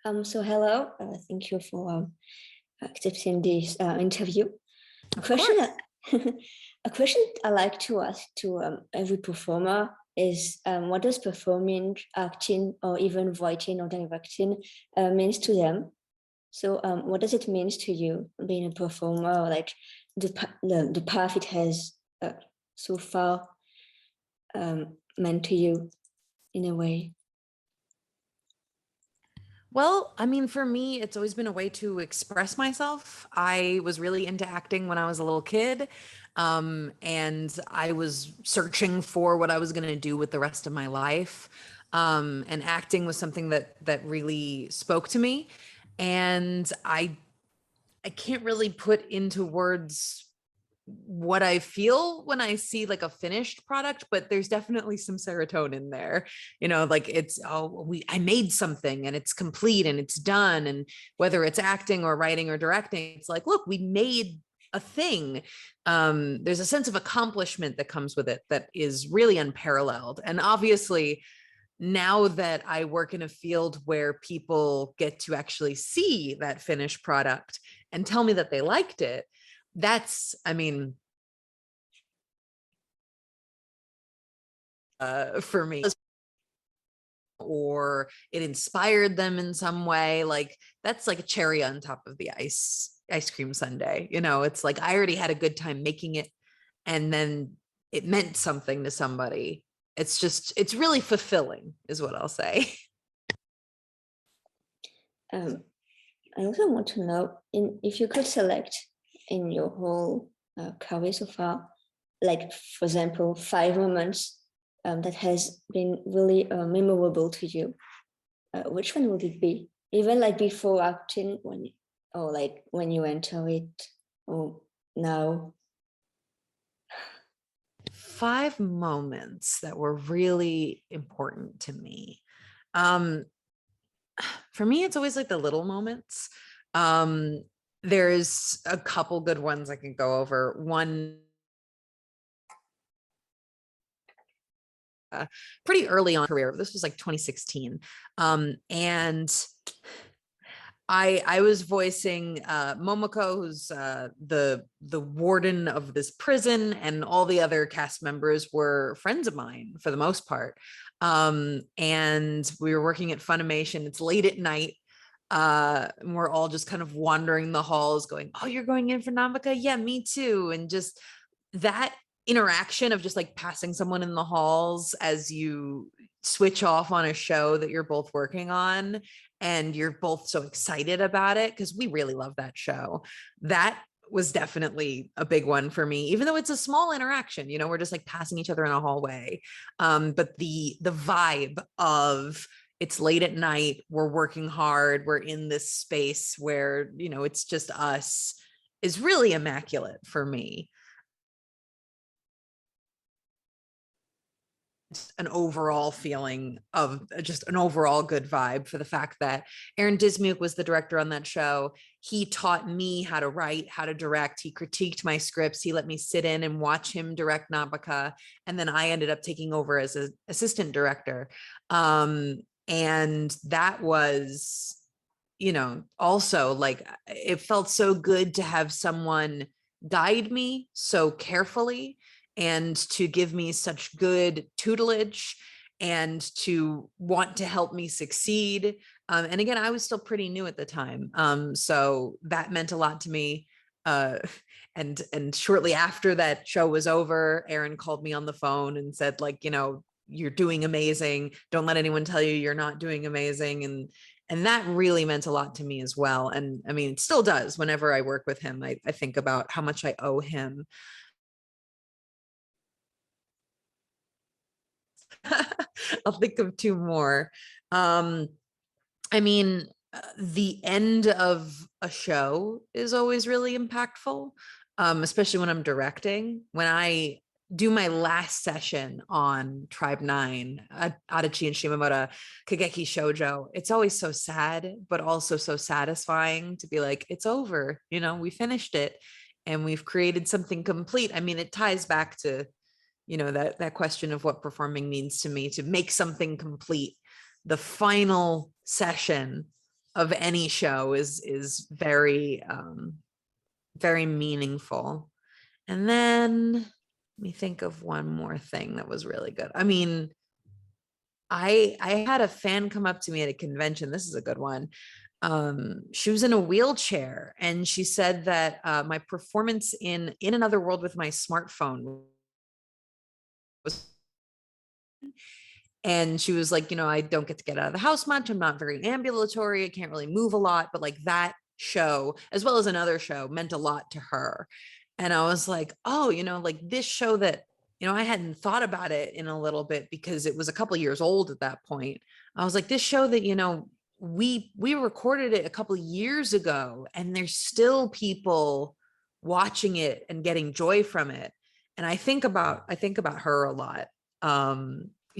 So hello, thank you for accepting this interview. A Of question, course. a question I like to ask to every performer is, what does performing, acting, or even writing or directing means to them? So, what does it mean to you being a performer, or like the path it has so far meant to you in a way? Well, I mean, for me, it's always been a way to express myself. I was really into acting when I was a little kid, and I was searching for what I was going to do with the rest of my life. And acting was something that really spoke to me, and I can't really put into words what I feel when I see like a finished product, but there's definitely some serotonin there. Like it's, I made something and it's complete and it's done. And whether it's acting or writing or directing, it's like, look, we made a thing. There's a sense of accomplishment that comes with it that is really unparalleled. And obviously, now that I work in a field where people get to actually see that finished product and tell me that they liked it, that's, I mean, for me, or it inspired them in some way, like that's like a cherry on top of the ice cream sundae. It's like I already had a good time making it, and then it meant something to somebody. It's really fulfilling is what I'll say. I also want to know if you could select in your whole career so far, like for example, 5 moments that has been really memorable to you. Which one would it be? Even like before acting, or like when you enter it, or now? 5 moments that were really important to me. For me, it's always like the little moments. There's a couple good ones I can go over. One, pretty early on in my career. This was like 2016. And I was voicing Momoko, who's the warden of this prison, and all the other cast members were friends of mine for the most part. And we were working at Funimation. It's late at night. And we're all just kind of wandering the halls going, oh, you're going in for Nambika? Yeah, me too. And just that interaction of just like passing someone in the halls as you switch off on a show that you're both working on, and you're both so excited about it because we really love that show. That was definitely a big one for me, even though it's a small interaction. We're just like passing each other in a hallway. But the vibe of it's late at night, we're working hard, we're in this space where, it's just us, is really immaculate for me. An overall feeling of just an overall good vibe for the fact that Aaron Dismuke was the director on that show. He taught me how to write, how to direct. He critiqued my scripts. He let me sit in and watch him direct Nabaka. And then I ended up taking over as an assistant director. And that was, also like, it felt so good to have someone guide me so carefully and to give me such good tutelage and to want to help me succeed. And again, I was still pretty new at the time. So that meant a lot to me. And shortly after that show was over, Aaron called me on the phone and said, like, you're doing amazing. Don't let anyone tell you you're not doing amazing. And that really meant a lot to me as well. And I mean, it still does. Whenever I work with him, I think about how much I owe him. I'll think of 2 more. I mean, the end of a show is always really impactful, especially when I'm directing. When I do my last session on Tribe 9, Adachi and Shimamura Kageki Shoujo, it's always so sad, but also so satisfying to be like, it's over, we finished it and we've created something complete. I mean, it ties back to that question of what performing means to me, to make something complete. The final session of any show is very, very meaningful. And then let me think of one more thing that was really good. I mean, I had a fan come up to me at a convention. This is a good one. She was in a wheelchair, and she said that my performance in Another World with my smartphone was, and she was like, I don't get to get out of the house much. I'm not very ambulatory. I can't really move a lot, but like that show, as well as another show, meant a lot to her. And I was like, oh, like this show that, I hadn't thought about it in a little bit because it was a couple of years old at that point. I was like, this show that, we recorded it a couple of years ago, and there's still people watching it and getting joy from it. And I think about her a lot.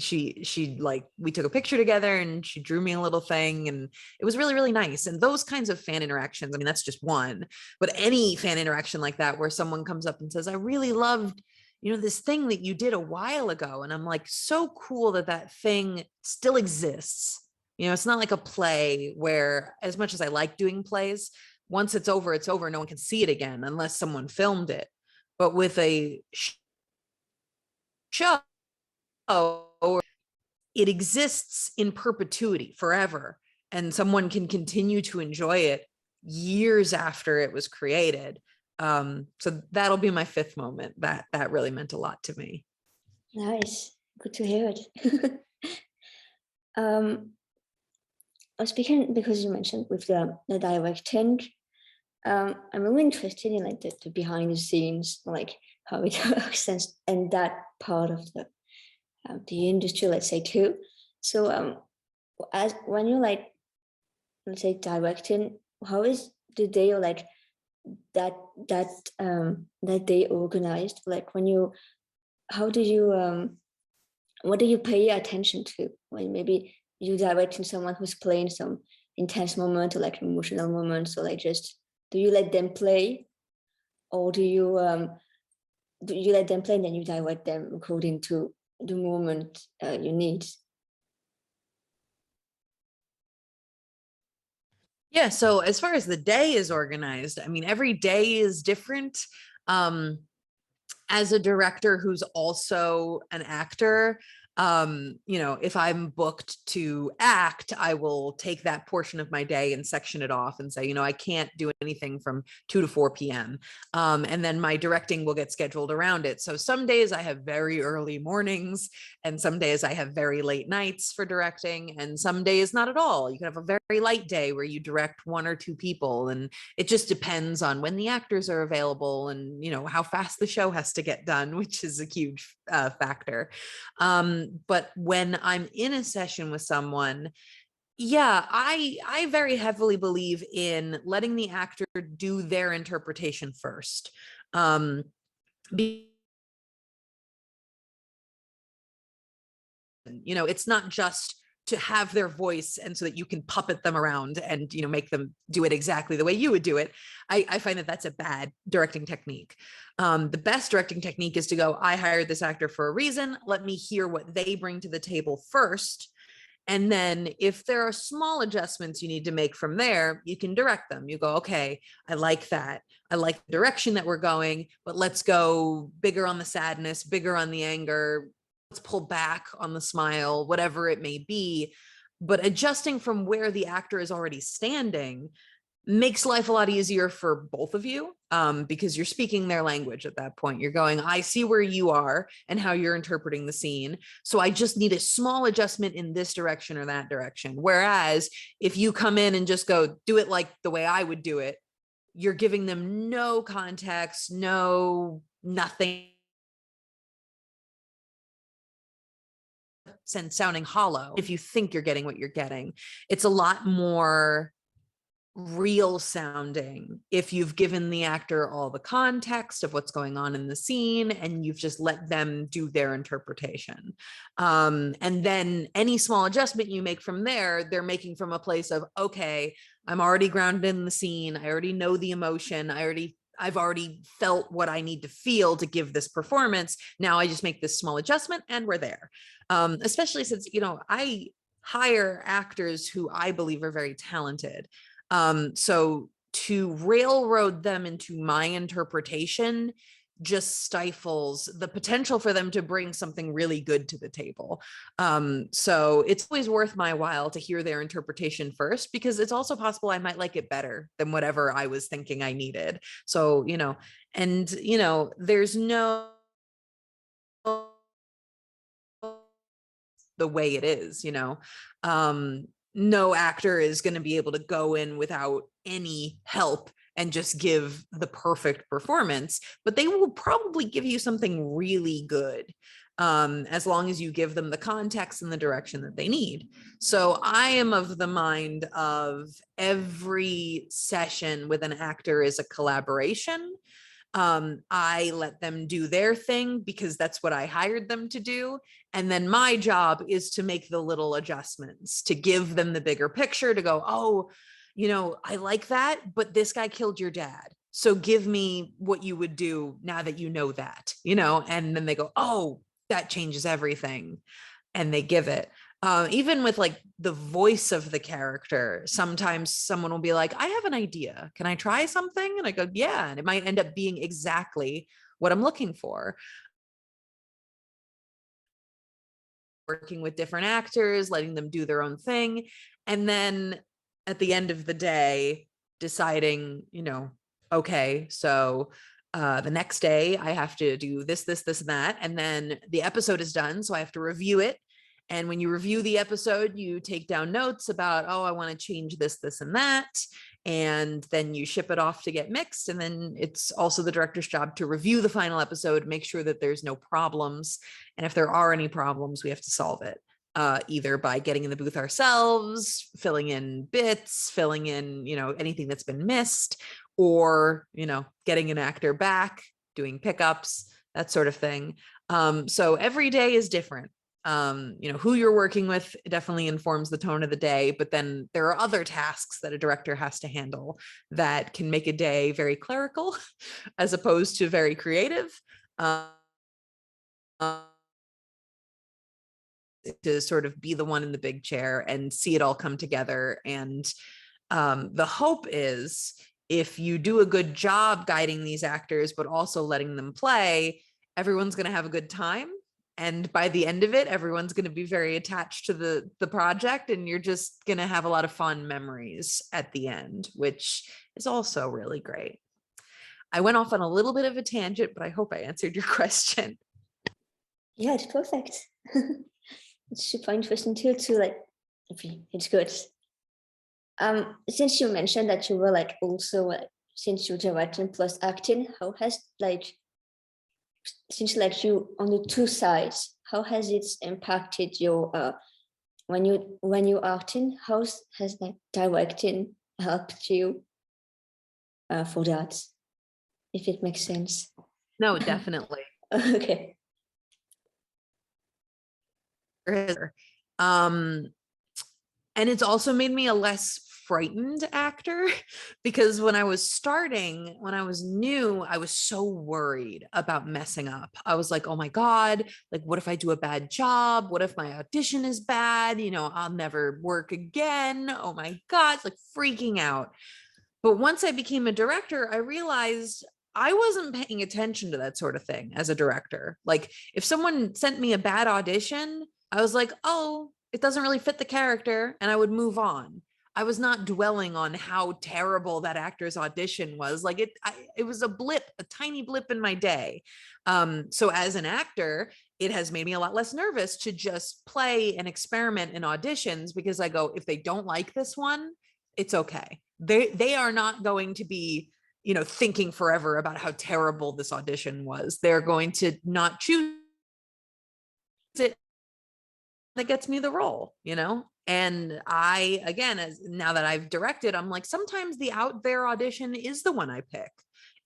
She like, we took a picture together and she drew me a little thing, and it was really, really nice. And those kinds of fan interactions, I mean, that's just one, but any fan interaction like that, where someone comes up and says, I really loved, this thing that you did a while ago. And I'm like, so cool that that thing still exists. It's not like a play where, as much as I like doing plays, once it's over, it's over. No one can see it again unless someone filmed it. But with a show, it exists in perpetuity forever, and someone can continue to enjoy it years after it was created. So that'll be my fifth moment. That really meant a lot to me. Nice, good to hear it. Speaking, because you mentioned with the directing, I'm really interested in like the behind the scenes, like how it works, and that part of the industry, let's say, too. So as when you're like, let's say, directing, how is the day, or like that day organized? Like how do you what do you pay attention to when maybe you directing someone who's playing some intense moment or like emotional moments, or like, just do you let them play, or do you let them play and then you direct them according to the moment you need? Yeah, so as far as the day is organized, I mean, every day is different. As a director who's also an actor, if I'm booked to act, I will take that portion of my day and section it off and say, I can't do anything from 2 to 4 p.m. And then my directing will get scheduled around it. So some days I have very early mornings, and some days I have very late nights for directing, and some days not at all. You can have a very light day where you direct 1 or 2 people, and it just depends on when the actors are available and, how fast the show has to get done, which is a huge factor. But when I'm in a session with someone, yeah, I very heavily believe in letting the actor do their interpretation first. It's not just to have their voice and so that you can puppet them around and, make them do it exactly the way you would do it. I find that that's a bad directing technique. The best directing technique is to go, I hired this actor for a reason. Let me hear what they bring to the table first. And then if there are small adjustments you need to make from there, you can direct them. You go, okay, I like that. I like the direction that we're going, but let's go bigger on the sadness, bigger on the anger. Let's pull back on the smile, whatever it may be. But adjusting from where the actor is already standing makes life a lot easier for both of you, because you're speaking their language at that point. You're going, I see where you are and how you're interpreting the scene. So I just need a small adjustment in this direction or that direction. Whereas if you come in and just go, do it like the way I would do it, you're giving them no context, nothing, and sounding hollow. If you think you're getting what you're getting, it's a lot more real sounding if you've given the actor all the context of what's going on in the scene and you've just let them do their interpretation. And then any small adjustment you make from there, they're making from a place of, okay, I'm already grounded in the scene. I already know the emotion. I've already felt what I need to feel to give this performance. Now I just make this small adjustment and we're there. Especially since, I hire actors who I believe are very talented. So to railroad them into my interpretation just stifles the potential for them to bring something really good to the table. So it's always worth my while to hear their interpretation first, because it's also possible I might like it better than whatever I was thinking I needed. So, there's no the way it is, no actor is going to be able to go in without any help and just give the perfect performance, but they will probably give you something really good, as long as you give them the context and the direction that they need. So I am of the mind of every session with an actor is a collaboration. I let them do their thing because that's what I hired them to do. And then my job is to make the little adjustments, to give them the bigger picture, to go, oh, I like that, but this guy killed your dad. So give me what you would do now that you know that, and then they go, oh, that changes everything. And they give it. Even with like the voice of the character, sometimes someone will be like, I have an idea. Can I try something? And I go, yeah. And it might end up being exactly what I'm looking for. Working with different actors, letting them do their own thing. And then at the end of the day, deciding, okay, so the next day I have to do this, this, this, and that. And then the episode is done. So I have to review it. And when you review the episode, you take down notes about, oh, I want to change this, this, and that. And then you ship it off to get mixed. And then it's also the director's job to review the final episode, make sure that there's no problems. And if there are any problems, we have to solve it. Either by getting in the booth ourselves, filling in bits, filling in, anything that's been missed, or, getting an actor back, doing pickups, that sort of thing. So every day is different. Who you're working with definitely informs the tone of the day, but then there are other tasks that a director has to handle that can make a day very clerical as opposed to very creative. To sort of be the one in the big chair and see it all come together. And the hope is, if you do a good job guiding these actors, but also letting them play, everyone's going to have a good time. And by the end of it, everyone's going to be very attached to the project, and you're just going to have a lot of fun memories at the end, which is also really great. I went off on a little bit of a tangent, but I hope I answered your question. Yeah, it's perfect. It's super interesting too, it's good. Since you mentioned that you were also since you're directing plus acting, how has since you on the two sides, how has it impacted your when you acting? How has directing helped you for that? If it makes sense. No, definitely. Okay. And it's also made me a less frightened actor, because when I was new, I was so worried about messing up. I was like, oh my God, what if I do a bad job? What if my audition is bad? I'll never work again. Oh my God, it's freaking out. But once I became a director, I realized I wasn't paying attention to that sort of thing as a director. If someone sent me a bad audition, I was like, oh, it doesn't really fit the character, and I would move on. I was not dwelling on how terrible that actor's audition was. It was a blip, a tiny blip in my day. So as an actor, it has made me a lot less nervous to just play and experiment in auditions, because I go, if they don't like this one, it's okay. They are not going to be, thinking forever about how terrible this audition was. They're going to not choose it that gets me the role, And I, again, now that I've directed, I'm like, sometimes the out there audition is the one I pick.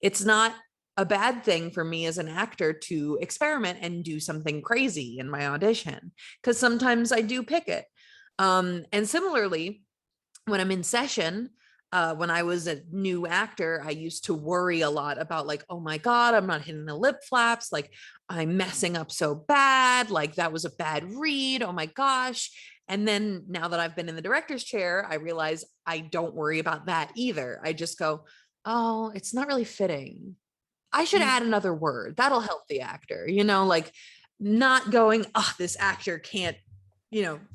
It's not a bad thing for me as an actor to experiment and do something crazy in my audition, because sometimes I do pick it. And similarly, when I'm in session, when I was a new actor, I used to worry a lot about oh my God, I'm not hitting the lip flaps. I'm messing up so bad. That was a bad read. Oh my gosh. And then now that I've been in the director's chair, I realize I don't worry about that either. I just go, oh, it's not really fitting. I should add another word. That'll help the actor, like not going, oh, this actor can't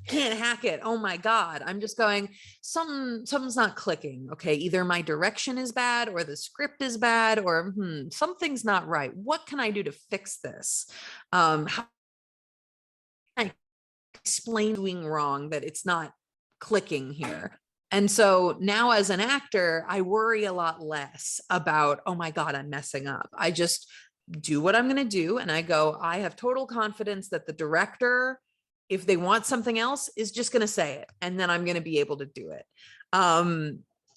hack it. Oh my God. I'm just going, something's not clicking. Okay. Either my direction is bad or the script is bad or something's not right. What can I do to fix this? How can I explain doing wrong that it's not clicking here? And so now as an actor, I worry a lot less about, oh my God, I'm messing up. I just do what I'm going to do. And I go, I have total confidence that the director, if they want something else, is just going to say it. And then I'm going to be able to do it.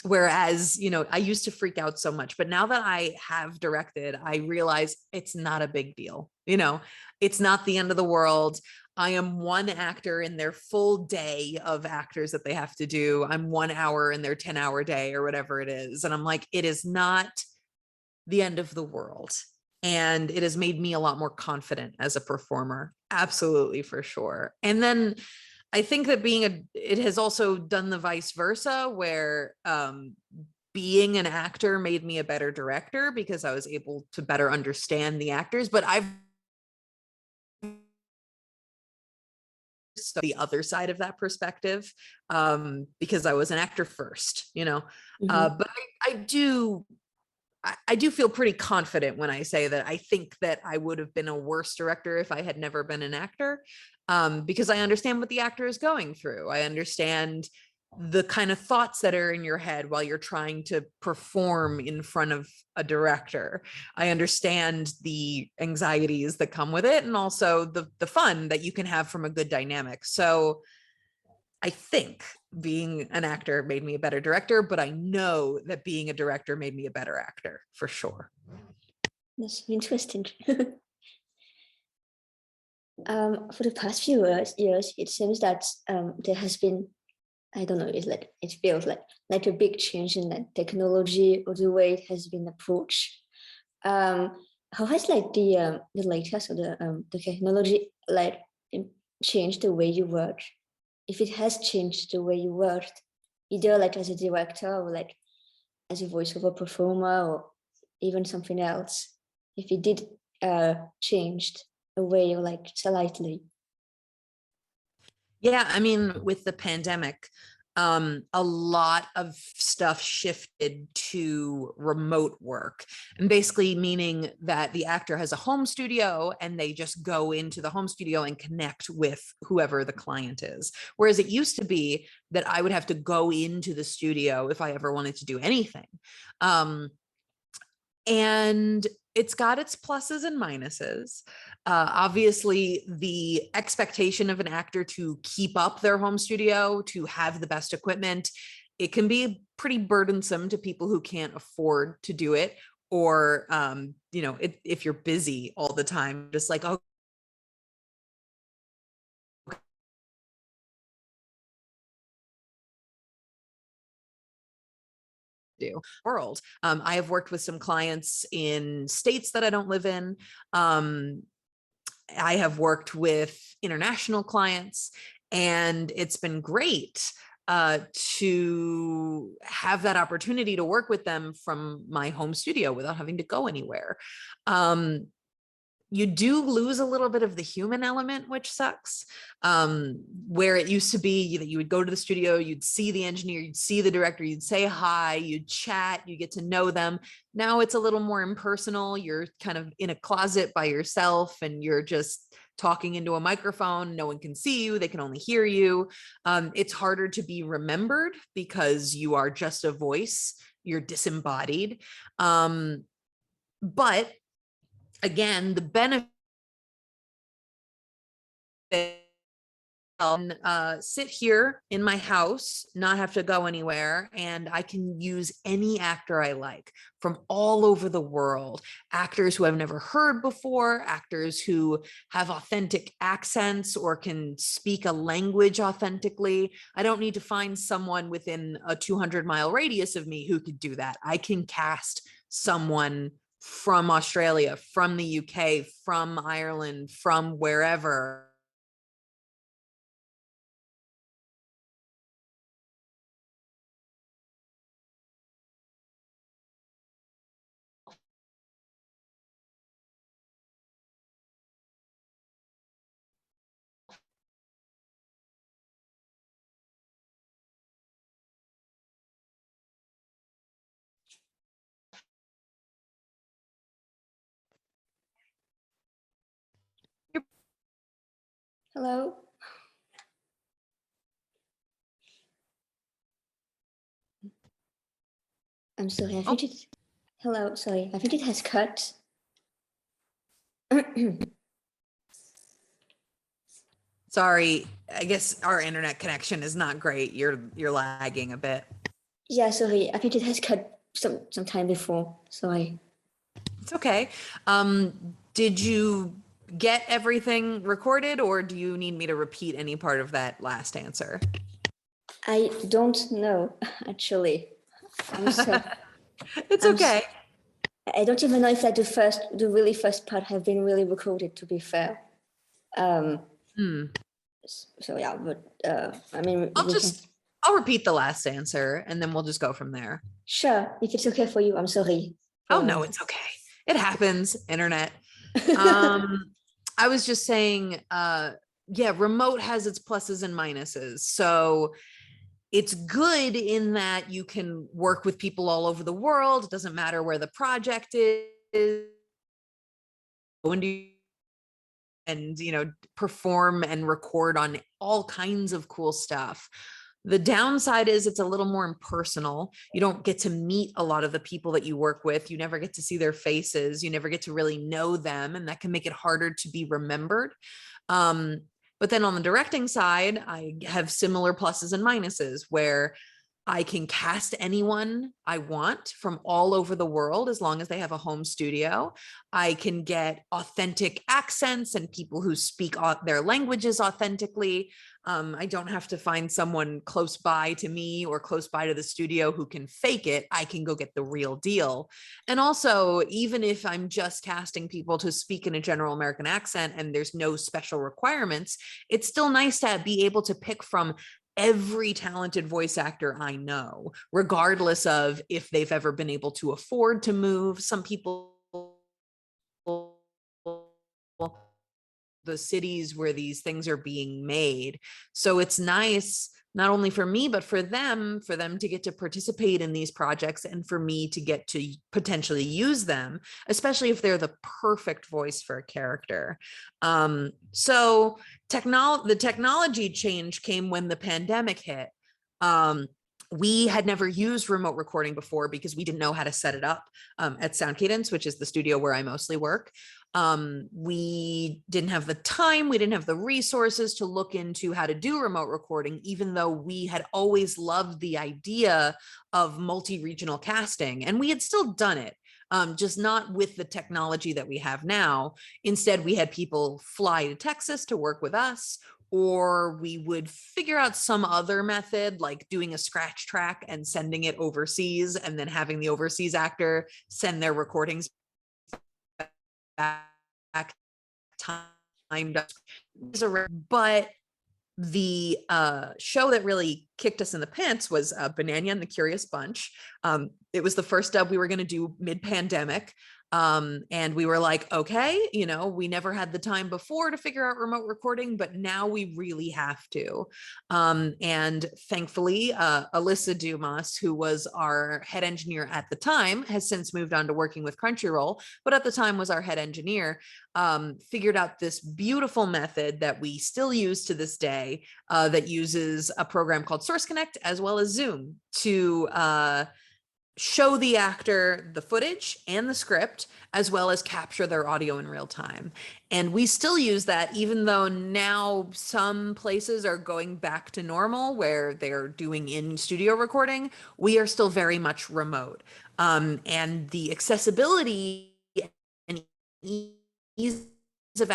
Whereas, I used to freak out so much, but now that I have directed, I realize it's not a big deal. It's not the end of the world. I am one actor in their full day of actors that they have to do. I'm 1 hour in their 10-hour day or whatever it is. And I'm like, it is not the end of the world. And it has made me a lot more confident as a performer. Absolutely, for sure. And then I think that it has also done the vice versa, where being an actor made me a better director because I was able to better understand the actors. But I've the other side of that perspective because I was an actor first, but I do feel pretty confident when I say that I think that I would have been a worse director if I had never been an actor, because I understand what the actor is going through. I understand the kind of thoughts that are in your head while you're trying to perform in front of a director. I understand the anxieties that come with it and also the fun that you can have from a good dynamic. So I think being an actor made me a better director, but I know that being a director made me a better actor for sure. That's interesting. For the past few years, it seems that there has been, I don't know, it feels like a big change in the technology or the way it has been approached. How has the latest or the technology changed the way you work? If it has changed the way you worked, either as a director or as a voiceover performer or even something else, if it did changed a way or slightly. Yeah, I mean, with the pandemic, a lot of stuff shifted to remote work, and basically meaning that the actor has a home studio and they just go into the home studio and connect with whoever the client is. Whereas it used to be that I would have to go into the studio if I ever wanted to do anything. And it's got its pluses and minuses. Obviously, the expectation of an actor to keep up their home studio, to have the best equipment, it can be pretty burdensome to people who can't afford to do it. Or, if you're busy all the time, just like, oh, do world. I have worked with some clients in states that I don't live in. I have worked with international clients, and it's been great to have that opportunity to work with them from my home studio without having to go anywhere. You do lose a little bit of the human element, which sucks. Where it used to be that you would go to the studio, you'd see the engineer, you'd see the director, you'd say hi, you'd chat, you get to know them. Now it's a little more impersonal. You're kind of in a closet by yourself and you're just talking into a microphone. No one can see you. They can only hear you. It's harder to be remembered because you are just a voice. You're disembodied. But again, the benefit sit here in my house, not have to go anywhere, and I can use any actor I like from all over the world. Actors who I've never heard before, actors who have authentic accents or can speak a language authentically. I don't need to find someone within a 200-mile radius of me who could do that. I can cast someone from Australia, from the UK, from Ireland, from wherever. Hello. I'm sorry, I think it, hello, sorry, I think it has cut. Sorry, I guess our internet connection is not great. You're lagging a bit. Yeah, sorry, I think it has cut some time before, sorry. It's okay. Did you get everything recorded, or do you need me to repeat any part of that last answer? I don't know, actually. I'm so, It's I'm, okay. I don't even know if that the really first part have been really recorded, to be fair. So yeah, but I mean, I'll repeat the last answer and then we'll just go from there. sure, if it's okay for you, I'm sorry. Oh no, it's okay. It happens, internet. I was just saying, yeah, remote has its pluses and minuses. So it's good in that you can work with people all over the world. It doesn't matter where the project is. And perform and record on all kinds of cool stuff. The downside is it's a little more impersonal. You don't get to meet a lot of the people that you work with. You never get to see their faces. You never get to really know them, and that can make it harder to be remembered. But then on the directing side, I have similar pluses and minuses where I can cast anyone I want from all over the world as long as they have a home studio. I can get authentic accents and people who speak their languages authentically. I don't have to find someone close by to me or close by to the studio who can fake it. I can go get the real deal. And also, even if I'm just casting people to speak in a general American accent and there's no special requirements, it's still nice to be able to pick from every talented voice actor I know, regardless of if they've ever been able to afford to move. Some people, the cities where these things are being made. So it's nice not only for me, but for them to get to participate in these projects and for me to get to potentially use them, especially if they're the perfect voice for a character. So the technology change came when the pandemic hit. We had never used remote recording before because we didn't know how to set it up at Sound Cadence, which is the studio where I mostly work. We didn't have the time, we didn't have the resources to look into how to do remote recording, even though we had always loved the idea of multi-regional casting, and we had still done it. Just not with the technology that we have now. Instead, we had people fly to Texas to work with us, or we would figure out some other method, like doing a scratch track and sending it overseas, and then having the overseas actor send their recordings back timed up. But the show that really kicked us in the pants was Banana and the Curious Bunch. It was the first dub we were going to do mid-pandemic. And we were like, okay, we never had the time before to figure out remote recording, but now we really have to. And thankfully, Alyssa Dumas, who was our head engineer at the time, has since moved on to working with Crunchyroll, but at the time was our head engineer, figured out this beautiful method that we still use to this day, that uses a program called Source Connect as well as Zoom to show the actor the footage and the script, as well as capture their audio in real time. And we still use that, even though now some places are going back to normal where they're doing in studio recording. We are still very much remote. And the accessibility and ease of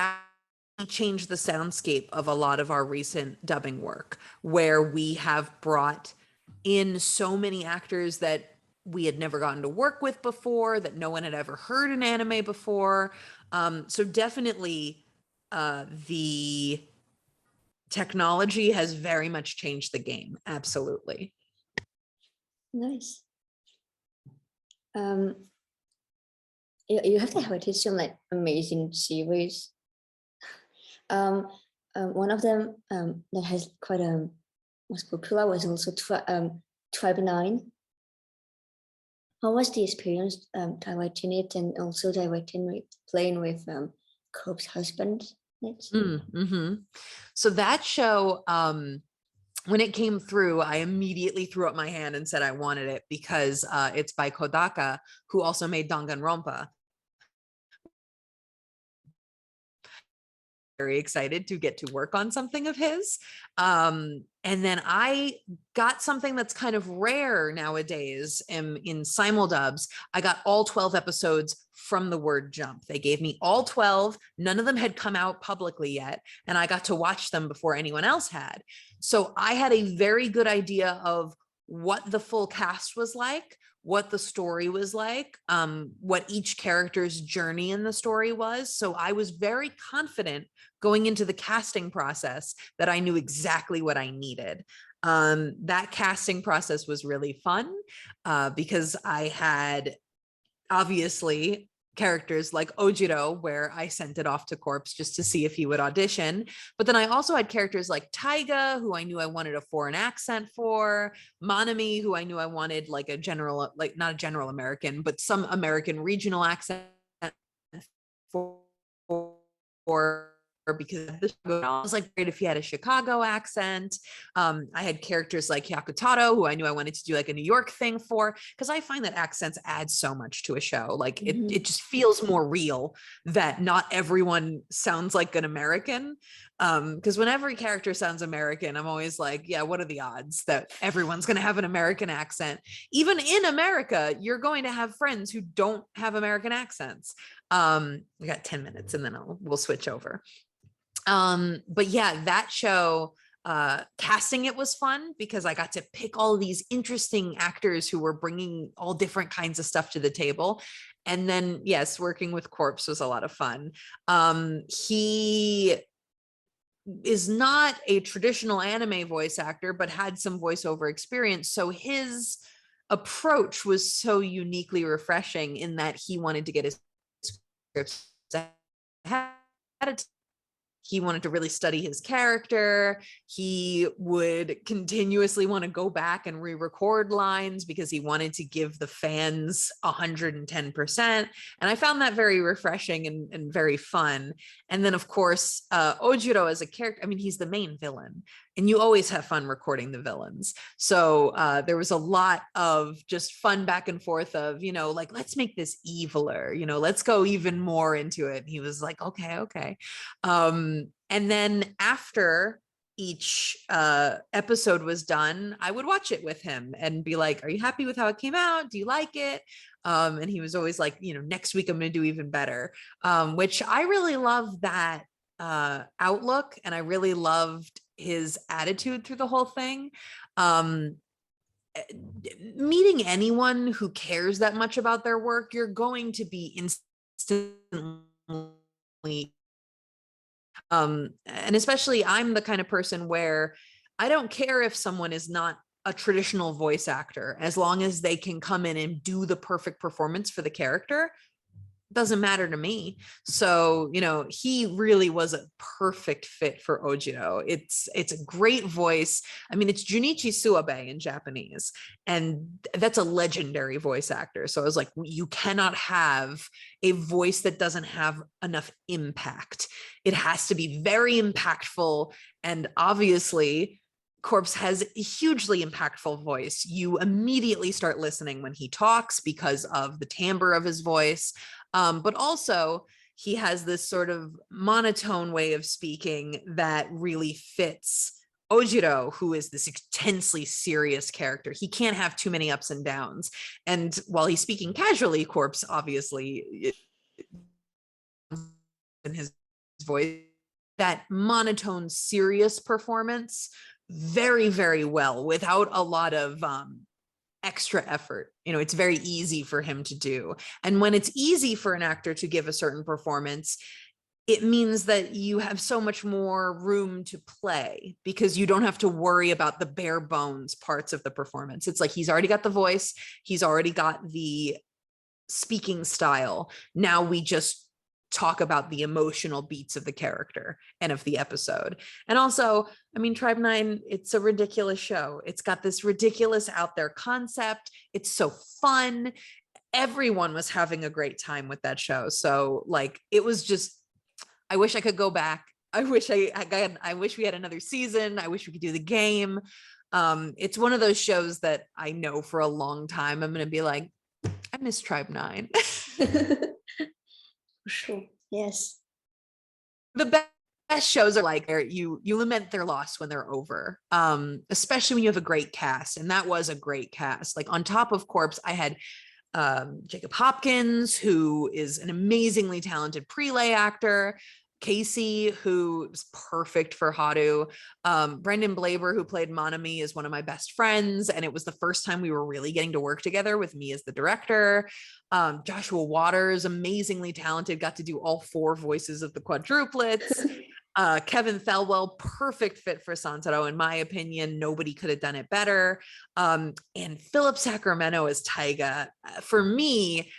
changed the soundscape of a lot of our recent dubbing work, where we have brought in so many actors that we had never gotten to work with before, that no one had ever heard in anime before. So definitely the technology has very much changed the game. Absolutely. Nice. You have to have some like amazing series. One of them that has quite was popular was also Tribe 9. How was the experience directing it and also playing with Cope's husband? Yes. So that show, when it came through, I immediately threw up my hand and said I wanted it because it's by Kodaka, who also made Danganronpa. Very excited to get to work on something of his. And then I got something that's kind of rare nowadays in simuldubs. I got all 12 episodes from the word jump. They gave me all 12. None of them had come out publicly yet, and I got to watch them before anyone else had. So I had a very good idea of what the full cast was like, what the story was like, what each character's journey in the story was. So I was very confident going into the casting process that I knew exactly what I needed. That casting process was really fun because I had obviously characters like Ojiro, where I sent it off to Corpse just to see if he would audition. But then I also had characters like Taiga, who I knew I wanted a foreign accent for, Manami, who I knew I wanted like a general, like not a general American, but some American regional accent for, for because I was like, great if he had a Chicago accent. I had characters like Hyakutaro, who I knew I wanted to do like a New York thing for, because I find that accents add so much to a show. Like it just feels more real that not everyone sounds like an American. Because when every character sounds American, I'm always like, yeah, what are the odds that everyone's going to have an American accent? Even in America, you're going to have friends who don't have American accents. We got 10 minutes and then we'll switch over. But yeah, that show, casting it was fun because I got to pick all these interesting actors who were bringing all different kinds of stuff to the table. And then, yes, working with Corpse was a lot of fun. He is not a traditional anime voice actor, but had some voiceover experience. So his approach was so uniquely refreshing in that he wanted to get his scripts ahead of time. He wanted to really study his character. He would continuously want to go back and re-record lines because he wanted to give the fans 110%. And I found that very refreshing and very fun. And then, of course, Ojiro as a character, I mean, he's the main villain. And you always have fun recording the villains. So there was a lot of just fun back and forth of, you know, like, let's make this eviler, you know, let's go even more into it. And he was like, okay. And then after each episode was done, I would watch it with him and be like, are you happy with how it came out? Do you like it? And he was always like, you know, next week I'm going to do even better, which I really love that outlook. And I really loved his attitude through the whole thing. Meeting anyone who cares that much about their work, you're going to be instantly and especially I'm the kind of person where I don't care if someone is not a traditional voice actor, as long as they can come in and do the perfect performance for the character. Doesn't matter to me. So, you know, he really was a perfect fit for Ojiro. It's a great voice. I mean, it's Junichi Suabe in Japanese, and that's a legendary voice actor. So I was like, you cannot have a voice that doesn't have enough impact. It has to be very impactful. And obviously, Corpse has a hugely impactful voice. You immediately start listening when he talks because of the timbre of his voice. But also he has this sort of monotone way of speaking that really fits Ojiro, who is this intensely serious character. He can't have too many ups and downs. And while he's speaking casually, Corpse obviously in his voice, that monotone, serious performance very, very well without a lot of extra effort. You know, it's very easy for him to do. And when it's easy for an actor to give a certain performance, it means that you have so much more room to play because you don't have to worry about the bare bones parts of the performance. It's like he's already got the voice, he's already got the speaking style. Now we just talk about the emotional beats of the character and of the episode. And also, I mean, Tribe 9, it's a ridiculous show. It's got this ridiculous out there concept. It's so fun. Everyone was having a great time with that show. So like, it was just I wish I could go back. I wish I wish we had another season. I wish we could do the game. It's one of those shows that I know for a long time I'm going to be like, I miss Tribe 9. Sure. Yes. The best shows are like you lament their loss when they're over, especially when you have a great cast, and that was a great cast. Like on top of Corpse, I had Jacob Hopkins, who is an amazingly talented prelay actor. Casey, who was perfect for Haru. Brendan Blaber, who played Monami, is one of my best friends. And it was the first time we were really getting to work together with me as the director. Joshua Waters, amazingly talented, got to do all 4 voices of the quadruplets. Kevin Thelwell, perfect fit for Santaro, in my opinion. Nobody could have done it better. And Philip Sacramento as Taiga, for me,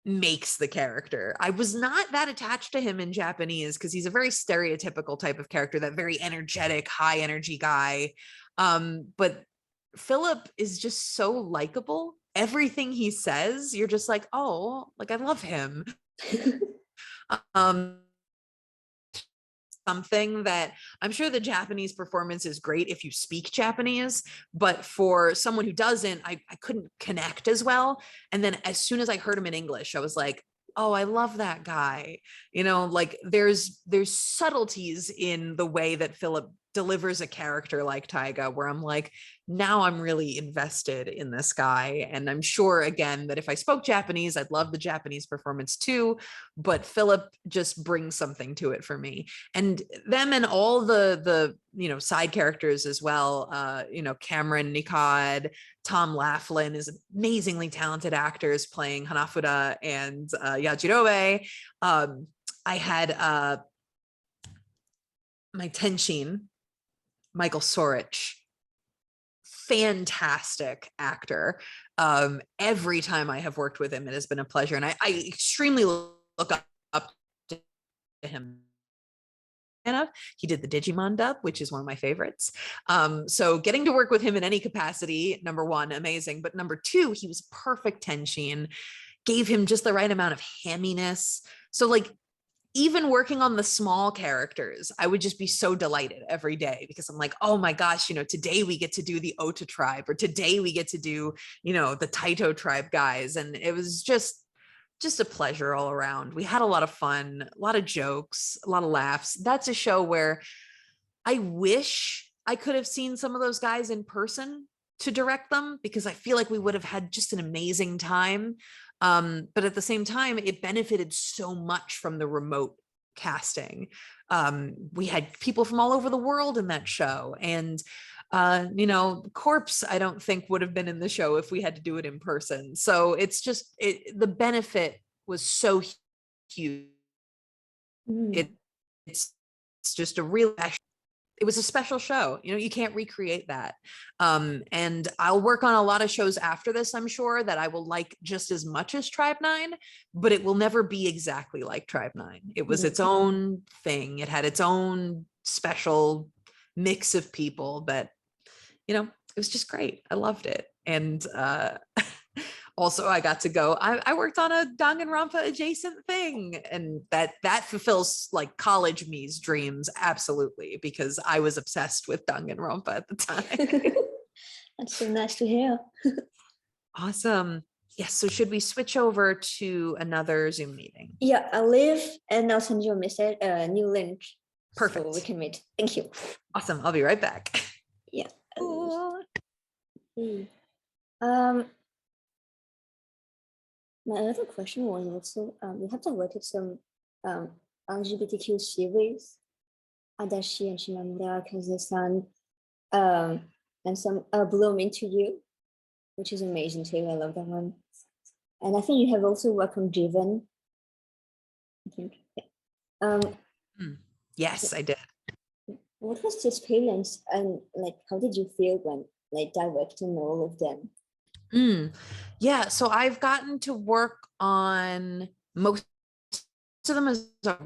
makes the character. I was not that attached to him in Japanese because he's a very stereotypical type of character, that very energetic, high energy guy. But Philip is just so likable. Everything he says, you're just like, oh, like I love him. Something that I'm sure the Japanese performance is great if you speak Japanese, but for someone who doesn't, I couldn't connect as well. And then as soon as I heard him in English, I was like, oh, I love that guy. You know, like there's subtleties in the way that Philip delivers a character like Taiga, where I'm like, now I'm really invested in this guy. And I'm sure, again, that if I spoke Japanese, I'd love the Japanese performance too. But Philip just brings something to it for me. And them and all the side characters as well. Cameron Nikad, Tom Laughlin is amazingly talented actors playing Hanafuda and Yajirobe. I had my Tenshin, Michael Sorich, fantastic actor. Every time I have worked with him, it has been a pleasure. And I extremely look up to him. He did the Digimon dub, which is one of my favorites. So getting to work with him in any capacity, number 1, amazing. But number 2, he was perfect Tenshin, gave him just the right amount of hamminess. So like, even working on the small characters, I would just be so delighted every day because I'm like, oh my gosh, today we get to do the Ota tribe, or today we get to do, the Taito tribe guys. And it was just a pleasure all around. We had a lot of fun, a lot of jokes, a lot of laughs. That's a show where I wish I could have seen some of those guys in person to direct them, because I feel like we would have had just an amazing time. But at the same time, it benefited so much from the remote casting. We had people from all over the world in that show. And, Corpse, I don't think would have been in the show if we had to do it in person. So it's just, the benefit was so huge. It's just a real, it was a special show. You can't recreate that. And I'll work on a lot of shows after this, I'm sure, that I will like just as much as Tribe 9, but it will never be exactly like Tribe 9. It was its own thing. It had its own special mix of people that, it was just great. I loved it. And also I got to go, I worked on a Danganronpa adjacent thing, and that fulfills like college me's dreams. Absolutely. Because I was obsessed with Danganronpa at the time. That's so nice to hear. Awesome. Yes. So should we switch over to another Zoom meeting? Yeah, I'll leave and I'll send you a message, a new link. Perfect. So we can meet. Thank you. Awesome. I'll be right back. Yeah. Cool. My other question was also, we have to work with some LGBTQ series, Adachi and Shimamura, Kaze-san, and some Bloom Into You, which is amazing too. I love that one. And I think you have also worked on Driven. I think. Yeah. Yes, I did. What was the experience, and like, how did you feel when like directing all of them? Yeah, so I've gotten to work on most of them as a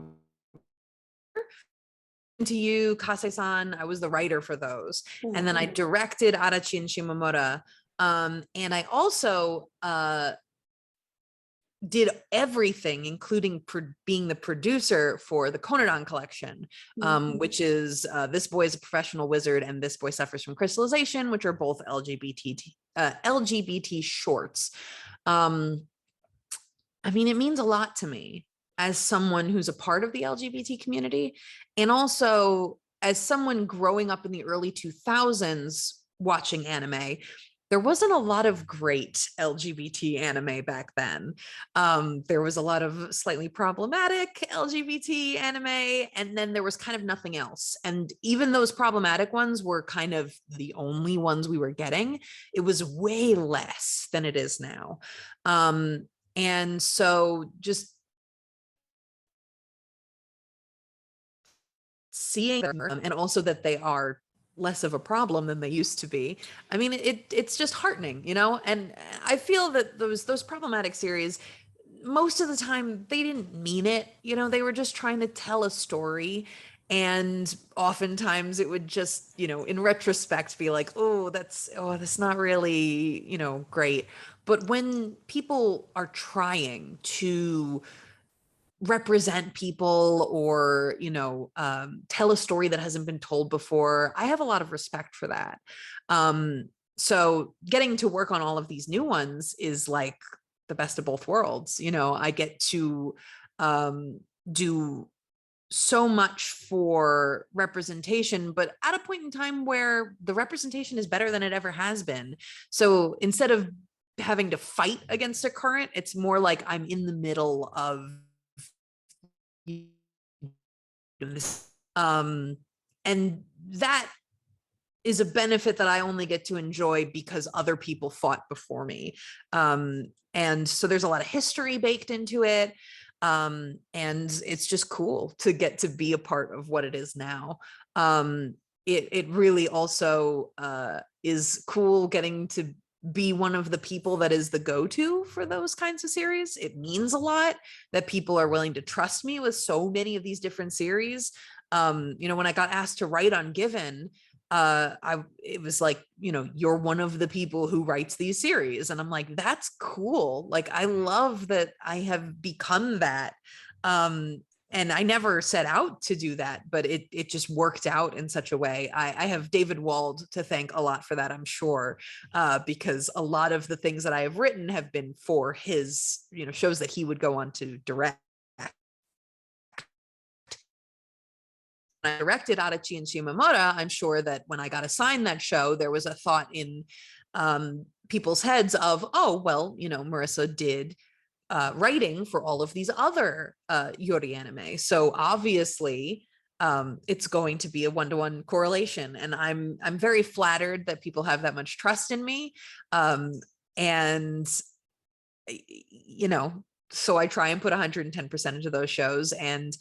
to you, Kase-san. I was the writer for those. And then I directed Arachi and Shimamura. And I also did everything, including being the producer for the Konodan collection, which is This Boy is a Professional Wizard and This Boy Suffers from Crystallization, which are both LGBT shorts. I mean, it means a lot to me as someone who's a part of the LGBT community, and also as someone growing up in the early 2000s watching anime. There wasn't a lot of great LGBT anime back then. There was a lot of slightly problematic LGBT anime, and then there was kind of nothing else. And even those problematic ones were kind of the only ones we were getting. It was way less than it is now. And so just seeing them, and also that they are less of a problem than they used to be. I mean, it's just heartening, you know? And I feel that those problematic series, most of the time they didn't mean it, you know, they were just trying to tell a story. And oftentimes it would just, you know, in retrospect be like, oh, that's not really, you know, great. But when people are trying to represent people or, you know, tell a story that hasn't been told before, I have a lot of respect for that. So getting to work on all of these new ones is like the best of both worlds. You know, I get to do so much for representation, but at a point in time where the representation is better than it ever has been. So instead of having to fight against a current, it's more like I'm in the middle of this. And that is a benefit that I only get to enjoy because other people fought before me. And so there's a lot of history baked into it. And it's just cool to get to be a part of what it is now. It really also is cool getting to be one of the people that is the go-to for those kinds of series. It means a lot that people are willing to trust me with so many of these different series. You know, when I got asked to write on Given, it was like, you know, you're one of the people who writes these series. And I'm like, that's cool. Like, I love that I have become that. And I never set out to do that, but it just worked out in such a way. I have David Wald to thank a lot for that, I'm sure, because a lot of the things that I have written have been for his, you know, shows that he would go on to direct. I directed Adachi and Shimamura, I'm sure that when I got assigned that show, there was a thought in people's heads of, oh, well, you know, Marissa did writing for all of these other Yori anime. So obviously it's going to be a one-to-one correlation. And I'm very flattered that people have that much trust in me. And, you know, so I try and put 110% into those shows. And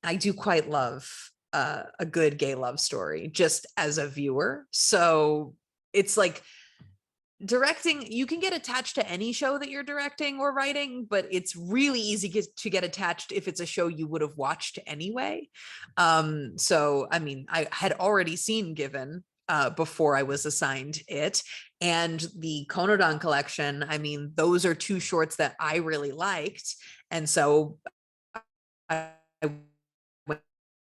I do quite love a good gay love story just as a viewer. So it's like, directing, you can get attached to any show that you're directing or writing, but it's really easy to get attached if it's a show you would have watched anyway. So I mean, I had already seen Given before I was assigned it, and the Konodan collection, I mean, those are two shorts that I really liked, and so I went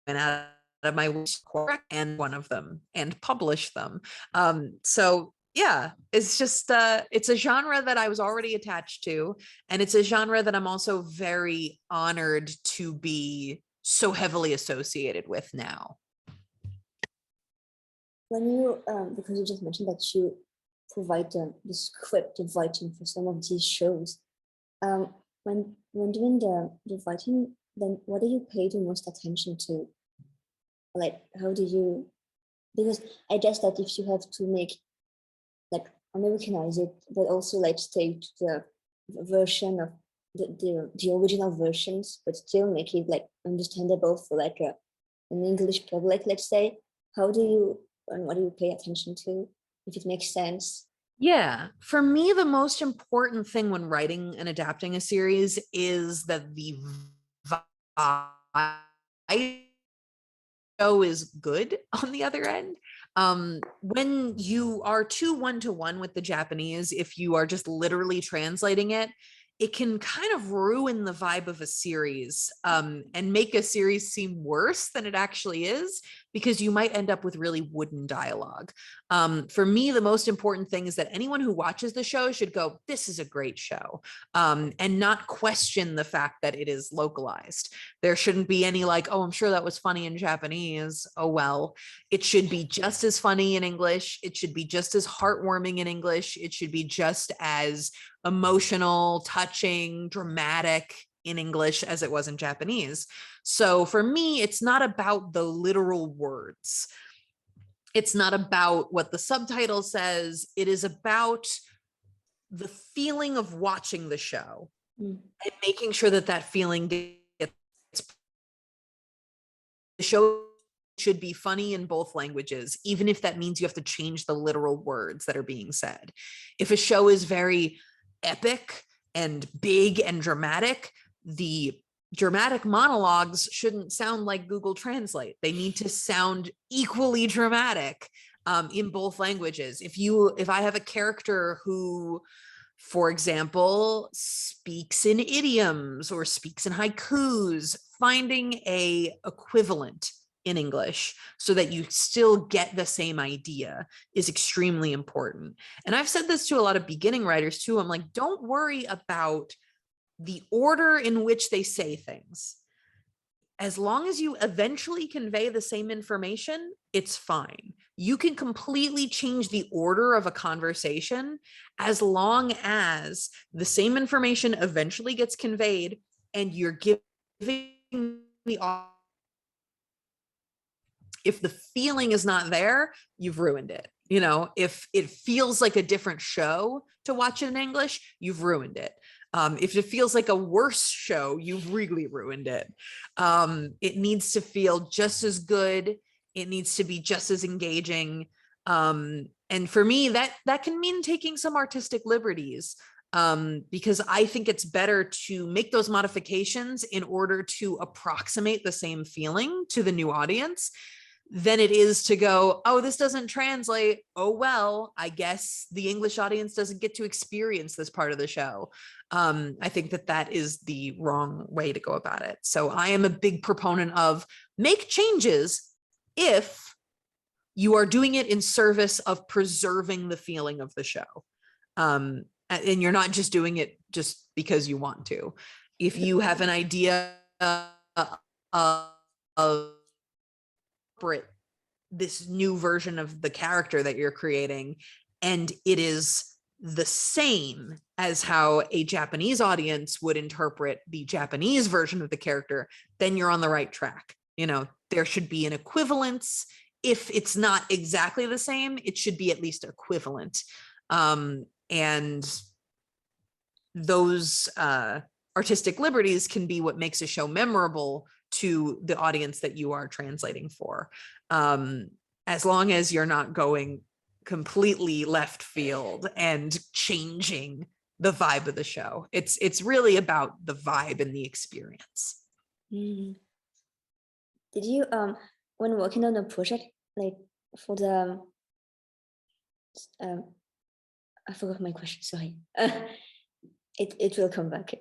out of my way to and one of them and publish them. So yeah, it's just it's a genre that I was already attached to, and it's a genre that I'm also very honored to be so heavily associated with now. When you, because you just mentioned that you provide the script of writing for some of these shows, when doing the writing, then what do you pay the most attention to? Like, how do you, because I guess that if you have to make, like, Americanize it, but also like stay to the version of the original versions, but still make it like understandable for like an English public, let's say, how do you, and what do you pay attention to, if it makes sense? Yeah, for me, the most important thing when writing and adapting a series is that the vibe show is good on the other end. When you are too one-to-one with the Japanese, if you are just literally translating it, it can kind of ruin the vibe of a series, and make a series seem worse than it actually is, because you might end up with really wooden dialogue. For me, the most important thing is that anyone who watches the show should go, this is a great show, and not question the fact that it is localized. There shouldn't be any like, oh, I'm sure that was funny in Japanese. Oh, well, it should be just as funny in English. It should be just as heartwarming in English. It should be just as emotional, touching, dramatic in English as it was in Japanese. So for me, it's not about the literal words. It's not about what the subtitle says. It is about the feeling of watching the show and making sure that that feeling gets. The show should be funny in both languages, even if that means you have to change the literal words that are being said. If a show is very epic and big and dramatic, the dramatic monologues shouldn't sound like Google Translate. They need to sound equally dramatic, in both languages. If I have a character who, for example, speaks in idioms or speaks in haikus, finding a equivalent in English so that you still get the same idea is extremely important. And I've said this to a lot of beginning writers too. I'm like, don't worry about the order in which they say things. As long as you eventually convey the same information, it's fine. You can completely change the order of a conversation as long as the same information eventually gets conveyed and you're giving the, if the feeling is not there, you've ruined it. You know, if it feels like a different show to watch it in English, you've ruined it. If it feels like a worse show, you've really ruined it. It needs to feel just as good. It needs to be just as engaging. And for me, that can mean taking some artistic liberties, because I think it's better to make those modifications in order to approximate the same feeling to the new audience than it is to go, oh, this doesn't translate. Oh, well, I guess the English audience doesn't get to experience this part of the show. I think that is the wrong way to go about it. So I am a big proponent of make changes if you are doing it in service of preserving the feeling of the show. And you're not just doing it just because you want to. If you have an idea of this new version of the character that you're creating, and it is the same as how a Japanese audience would interpret the Japanese version of the character, then you're on the right track. You know, there should be an equivalence. If it's not exactly the same, it should be at least equivalent. And those artistic liberties can be what makes a show memorable to the audience that you are translating for. As long as you're not going completely left field and changing the vibe of the show. It's really about the vibe and the experience. Did you when working on a project, like for the I forgot my question, sorry. It will come back.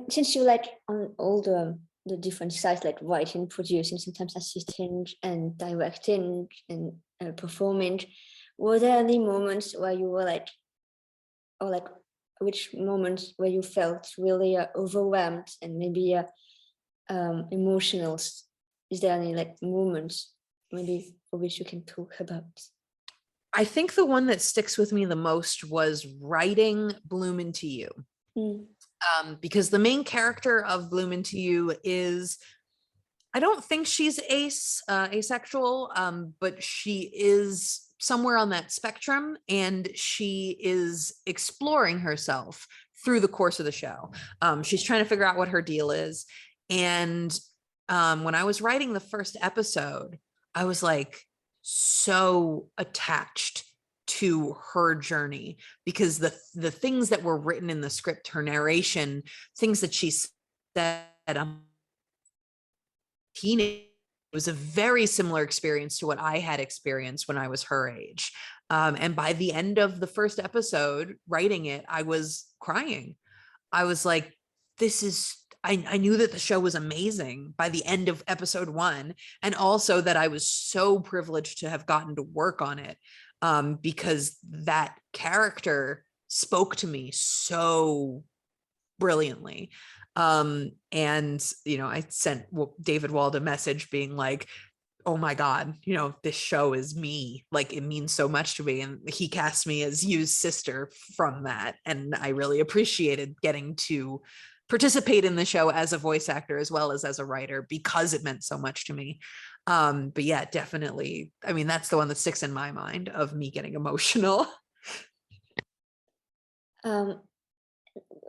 Since you like on all the different sides, like writing, producing, sometimes assisting and directing and performing, were there any moments where you were like, or like which moments where you felt really overwhelmed and maybe emotional? Is there any like moments maybe for which you can talk about? I think the one that sticks with me the most was writing Bloom Into You. Because the main character of Bloom Into You is, I don't think she's asexual, but she is somewhere on that spectrum, and she is exploring herself through the course of the show. She's trying to figure out what her deal is. And when I was writing the first episode, I was like so attached to her journey, because the things that were written in the script, her narration, things that she said, teenager was a very similar experience to what I had experienced when I was her age. And by the end of the first episode, writing it, I was crying. I was like, this is, I knew that the show was amazing by the end of episode 1. And also that I was so privileged to have gotten to work on it, because that character spoke to me so brilliantly. And, I sent David Wald a message being like, oh my God, this show is me. Like, it means so much to me. And he cast me as Yu's sister from that. And I really appreciated getting to participate in the show as a voice actor as well as a writer, because it meant so much to me. But yeah, definitely. I mean, that's the one that sticks in my mind of me getting emotional. And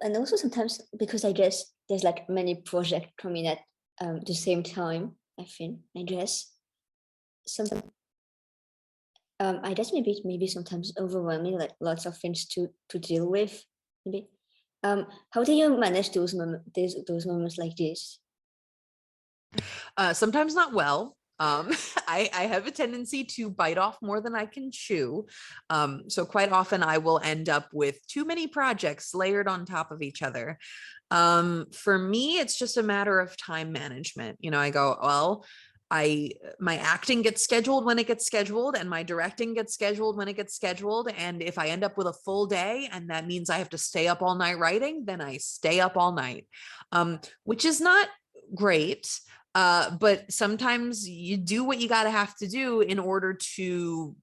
also sometimes, because I guess there's like many projects coming at the same time, I guess sometimes I guess maybe sometimes overwhelming, like lots of things to deal with. Maybe how do you manage those moments like this? Sometimes not well. I have a tendency to bite off more than I can chew. So quite often I will end up with too many projects layered on top of each other. For me, it's just a matter of time management. I go, well, my acting gets scheduled when it gets scheduled, and my directing gets scheduled when it gets scheduled. And if I end up with a full day and that means I have to stay up all night writing, then I stay up all night, which is not great. But sometimes you do what you got to have to do in order to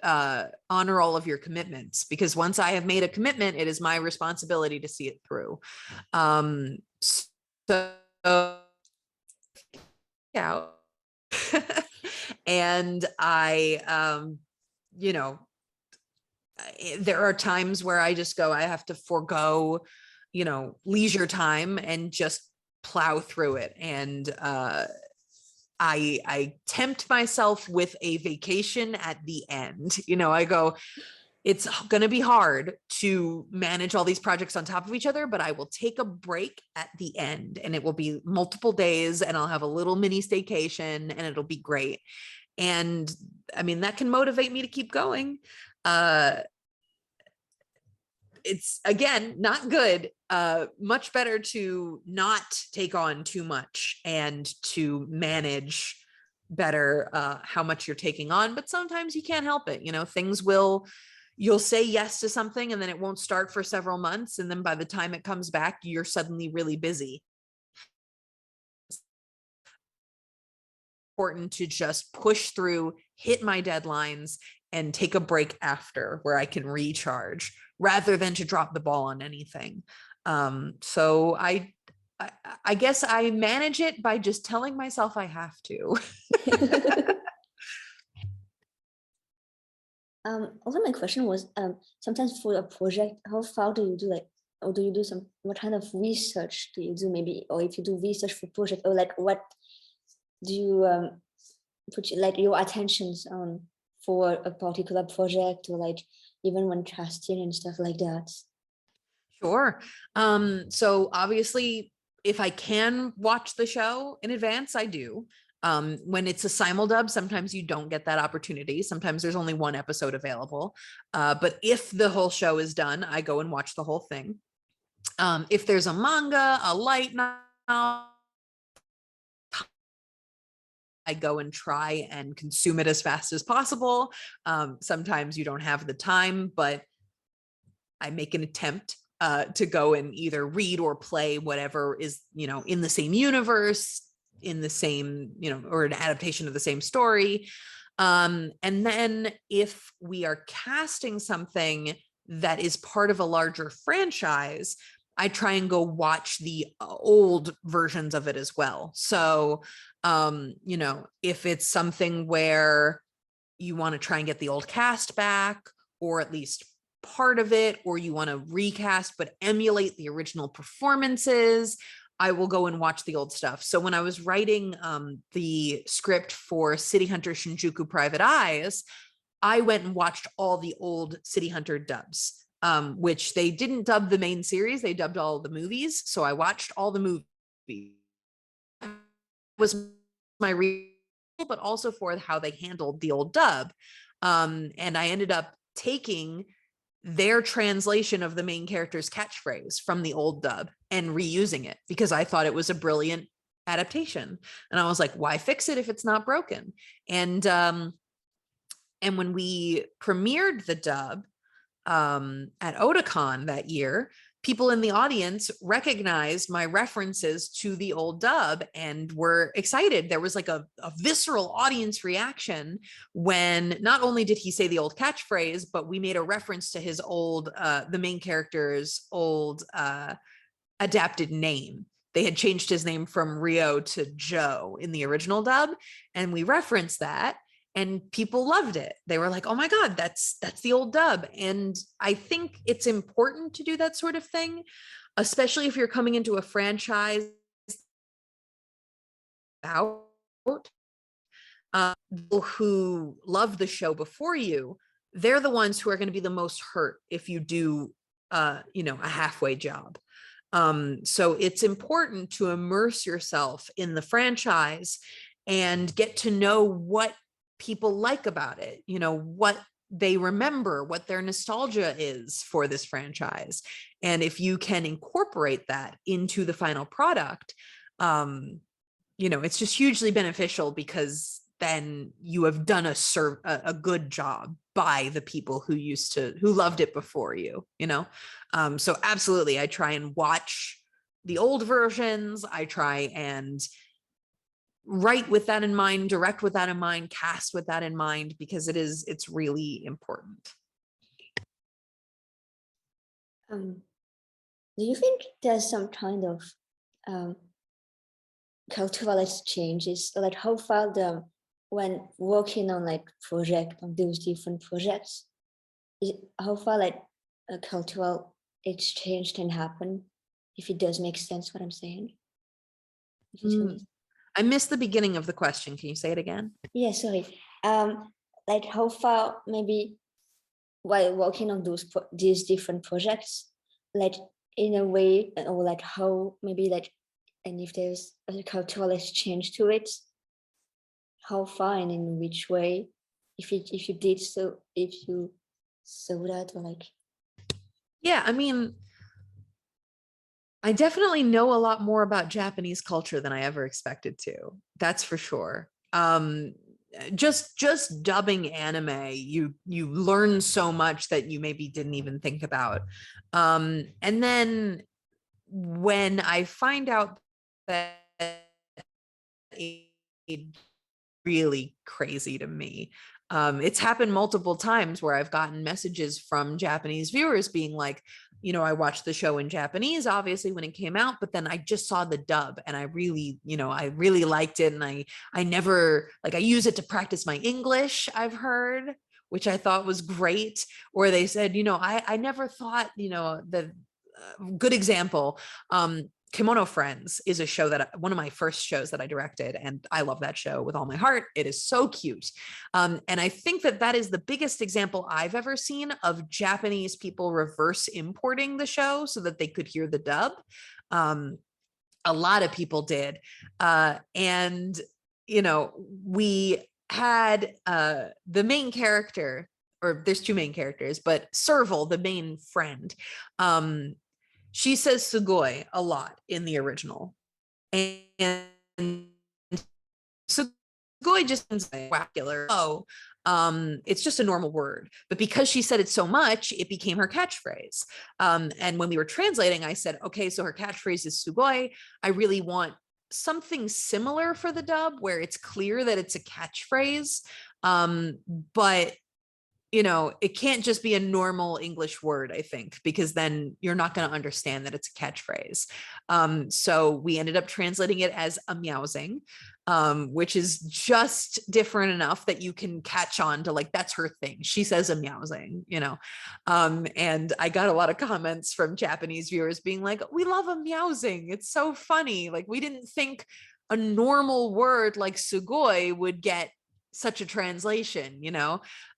honor all of your commitments, because once I have made a commitment, it is my responsibility to see it through. So yeah. And there are times where I just go, I have to forego, leisure time and just plow through it. And I tempt myself with a vacation at the end. I go, it's going to be hard to manage all these projects on top of each other, but I will take a break at the end, and it will be multiple days, and I'll have a little mini staycation, and it'll be great. And I mean, that can motivate me to keep going. It's, again, not good. Much better to not take on too much and to manage better how much you're taking on. But sometimes you can't help it. You'll say yes to something and then it won't start for several months. And then by the time it comes back, you're suddenly really busy. It's important to just push through, hit my deadlines, and take a break after where I can recharge, rather than to drop the ball on anything. So I guess I manage it by just telling myself I have to. Also my question was, sometimes for a project, how far do you do, like, or do you do what kind of research do you do, maybe, or if you do research for project, or like what do you put like your attentions on for a particular project, or like even when casting and stuff like that? Sure. So obviously, if I can watch the show in advance, I do. When it's a simuldub, sometimes you don't get that opportunity. Sometimes there's only one episode available. But if the whole show is done, I go and watch the whole thing. If there's a manga, a light novel, I go and try and consume it as fast as possible. Sometimes you don't have the time, but I make an attempt to go and either read or play whatever is, in the same universe, in the same, or an adaptation of the same story. And then if we are casting something that is part of a larger franchise, I try and go watch the old versions of it as well. So, if it's something where you want to try and get the old cast back, or at least part of it, or you want to recast but emulate the original performances, I will go and watch the old stuff. So when I was writing the script for City Hunter Shinjuku Private Eyes, I went and watched all the old City Hunter dubs, which they didn't dub the main series, they dubbed all the movies. So I watched all the movies. That was my but also for how they handled the old dub. And I ended up taking their translation of the main character's catchphrase from the old dub and reusing it because I thought it was a brilliant adaptation. And I was like, why fix it if it's not broken? And when we premiered the dub at Otakon that year, people in the audience recognized my references to the old dub and were excited. There was like a visceral audience reaction when not only did he say the old catchphrase, but we made a reference to his old, the main character's old adapted name. They had changed his name from Rio to Joe in the original dub, and we referenced that. And people loved it. They were like, oh my God, that's the old dub. And I think it's important to do that sort of thing, especially if you're coming into a franchise out who love the show before you. They're the ones who are going to be the most hurt if you do, a halfway job. So it's important to immerse yourself in the franchise and get to know what people like about it, what they remember, what their nostalgia is for this franchise. And if you can incorporate that into the final product, it's just hugely beneficial because then you have done a good job by the people who loved it before you. So absolutely, I try and watch the old versions. I try and write with that in mind, direct with that in mind, cast with that in mind, because it's really important. Do you think there's some kind of cultural exchanges, like how far when working on on those different projects, how far a cultural exchange can happen, if it does make sense what I'm saying? I missed the beginning of the question. Can you say it again? Yeah, sorry. How far maybe while working on these different projects, in a way, or how maybe and if there's a cultural exchange to it, how far and in which way, if you did so, if you saw that, or Yeah, I mean, I definitely know a lot more about Japanese culture than I ever expected to. That's for sure. Just dubbing anime, you learn so much that you maybe didn't even think about. And then when I find out that it really crazy to me. It's happened multiple times where I've gotten messages from Japanese viewers being like, I watched the show in Japanese, obviously, when it came out, but then I just saw the dub and I really liked it. And I never, I use it to practice my English, I've heard, which I thought was great. Or they said, I never thought, the good example, Kimono Friends is a show one of my first shows that I directed, and I love that show with all my heart. It is so cute. And I think that is the biggest example I've ever seen of Japanese people reverse importing the show so that they could hear the dub. A lot of people did. And, we had the main character, or there's two main characters, but Serval, the main friend, she says sugoi a lot in the original. And sugoi just means spectacular. It's just a normal word. But because she said it so much, it became her catchphrase. And when we were translating, I said, okay, so her catchphrase is sugoi. I really want something similar for the dub where it's clear that it's a catchphrase. But it can't just be a normal English word, I think, because then you're not going to understand that it's a catchphrase. So we ended up translating it as a meowsing, which is just different enough that you can catch on to that's her thing. She says a meowsing, and I got a lot of comments from Japanese viewers being like, we love a meowsing. It's so funny. We didn't think a normal word like sugoi would get such a translation,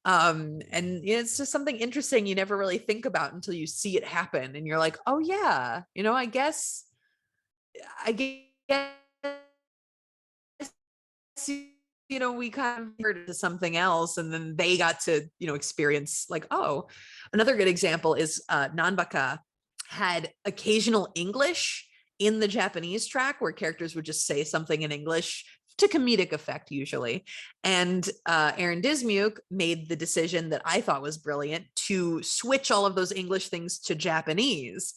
and it's just something interesting you never really think about until you see it happen, and you're like, oh yeah, I guess we kind of heard to something else, and then they got to, experience like, oh, another good example is Nanbaka had occasional English in the Japanese track where characters would just say something in English to comedic effect usually. And Aaron Dismuke made the decision that I thought was brilliant to switch all of those English things to Japanese.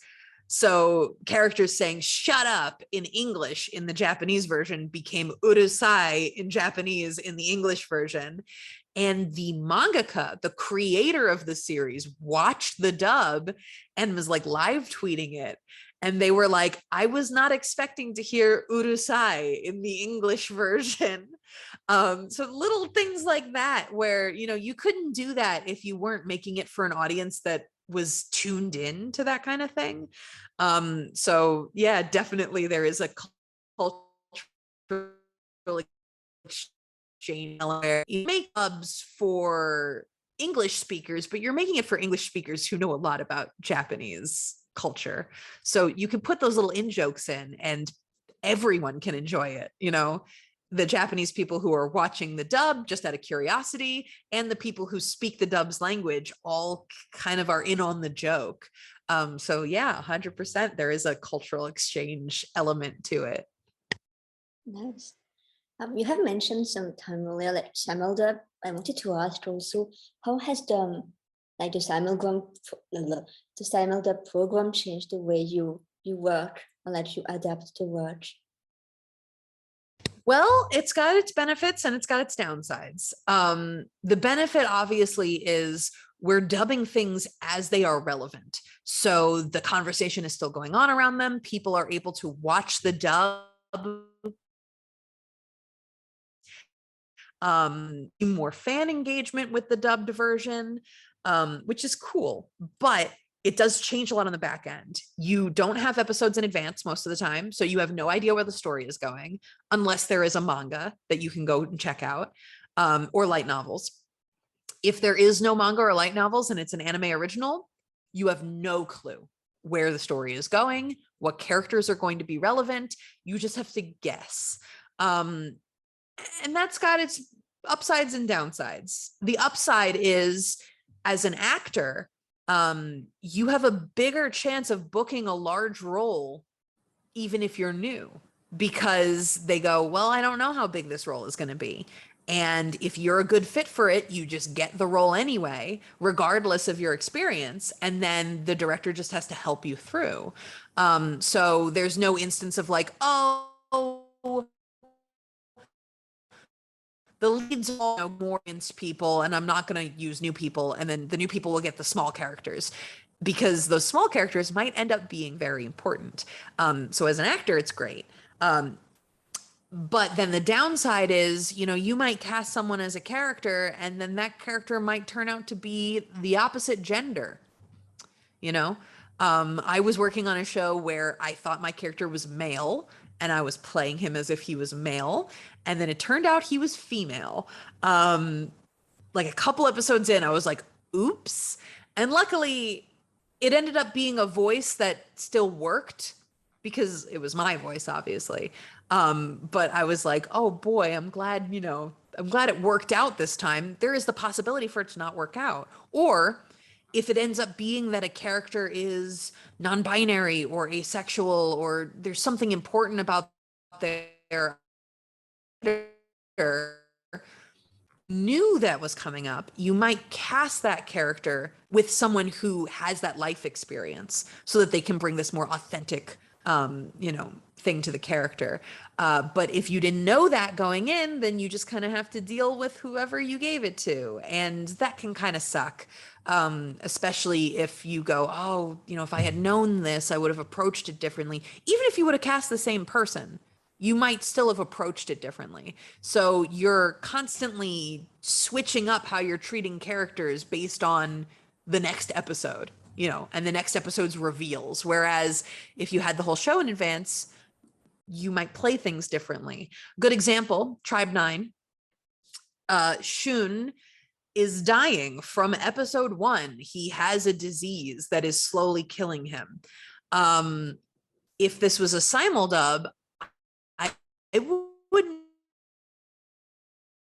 So characters saying shut up in English in the Japanese version became urusai in Japanese in the English version. And the mangaka, the creator of the series, watched the dub and was like live tweeting it. And they were like, I was not expecting to hear urusai in the English version. So little things like that, where, you couldn't do that if you weren't making it for an audience that was tuned in to that kind of thing. So yeah, definitely there is a cultural exchange where you make dubs for English speakers, but you're making it for English speakers who know a lot about Japanese culture. So you can put those little in jokes in and everyone can enjoy it, the Japanese people who are watching the dub just out of curiosity, and the people who speak the dub's language all kind of are in on the joke. So yeah, 100% there is a cultural exchange element to it. Nice. You have mentioned some time earlier, like simuldub. I wanted to ask also, how has the simuldub program changed the way you work or like you adapt to work? Well, it's got its benefits and it's got its downsides. The benefit obviously is we're dubbing things as they are relevant. So the conversation is still going on around them. People are able to watch the dub, more fan engagement with the dubbed version, which is cool. But it does change a lot on the back end. You don't have episodes in advance most of the time, so you have no idea where the story is going, unless there is a manga that you can go and check out, or light novels. If there is no manga or light novels and it's an anime original, you have no clue where the story is going, what characters are going to be relevant. You just have to guess. And that's got its upsides and downsides. The upside is, as an actor, you have a bigger chance of booking a large role, even if you're new, because they go, well, I don't know how big this role is going to be. And if you're a good fit for it, you just get the role anyway, regardless of your experience. And then the director just has to help you through. So there's no instance of like, oh, the leads all know more experienced people and I'm not going to use new people. And then the new people will get the small characters, because those small characters might end up being very important. So as an actor, it's great. But then the downside is, you might cast someone as a character and then that character might turn out to be the opposite gender. I was working on a show where I thought my character was male and I was playing him as if he was male. And then it turned out he was female. Like a couple episodes in, I was like, oops. And luckily it ended up being a voice that still worked because it was my voice, obviously. But I was like, oh boy, I'm glad it worked out this time. There is the possibility for it to not work out. Or if it ends up being that a character is non-binary or asexual, or there's something important about their knew that was coming up, you might cast that character with someone who has that life experience so that they can bring this more authentic thing to the character. But if you didn't know that going in, then you just kind of have to deal with whoever you gave it to. And that can kind of suck. Especially if you go, oh, if I had known this, I would have approached it differently. Even if you would have cast the same person, you might still have approached it differently. So you're constantly switching up how you're treating characters based on the next episode, and the next episode's reveals. Whereas if you had the whole show in advance, you might play things differently. Good example, Tribe 9. Shun is dying from episode 1. He has a disease that is slowly killing him. If this was a simuldub, I wouldn't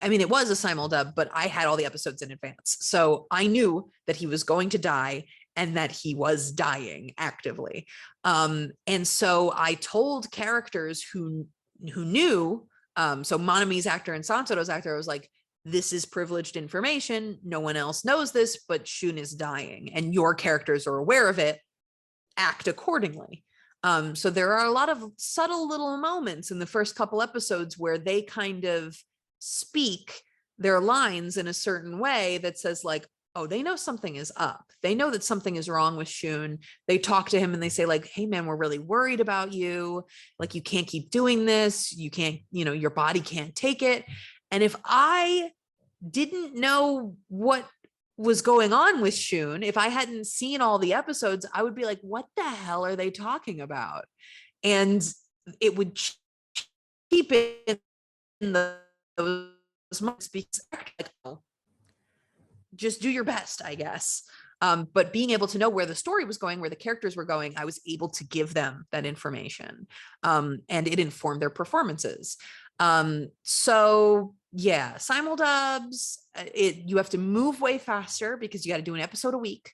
I mean, it was a simuldub, but I had all the episodes in advance. So I knew that he was going to die and that he was dying actively. And so I told characters who knew, so Monami's actor and Santoto's actor, I was like, this is privileged information. No one else knows this, but Shun is dying and your characters are aware of it. Act accordingly. So there are a lot of subtle little moments in the first couple episodes where they kind of speak their lines in a certain way that says like, oh, they know something is up. They know that something is wrong with Shun. They talk to him and they say like, hey man, we're really worried about you. Like, you can't keep doing this. You can't, your body can't take it. And if I didn't know what was going on with Shun, if I hadn't seen all the episodes, I would be like, what the hell are they talking about? And it would keep it in those moments because like, oh, just do your best, I guess. But being able to know where the story was going, where the characters were going, I was able to give them that information. And it informed their performances. So yeah, simuldubs, you have to move way faster because you got to do an episode a week.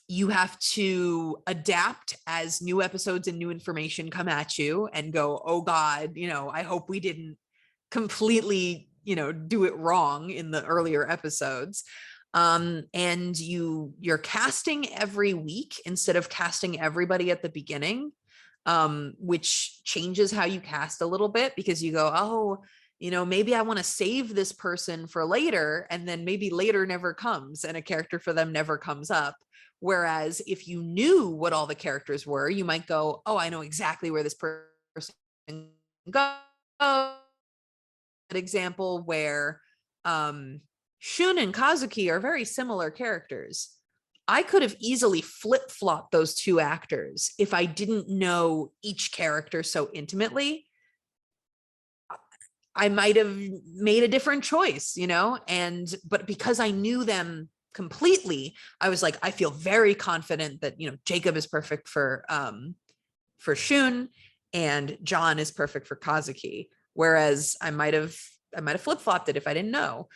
You have to adapt as new episodes and new information come at you and go, oh God, I hope we didn't completely, do it wrong in the earlier episodes. And you're casting every week instead of casting everybody at the beginning, which changes how you cast a little bit because you go, oh, maybe I want to save this person for later, and then maybe later never comes and a character for them never comes up. Whereas if you knew what all the characters were, you might go, oh, I know exactly where this person goes. Example where Shun and Kazuki are very similar characters. I could have easily flip-flopped those two actors if I didn't know each character so intimately. I might have made a different choice, but because I knew them completely, I was like, I feel very confident that, Jacob is perfect for Shun and John is perfect for Kazuki. Whereas I might have flip-flopped it if I didn't know.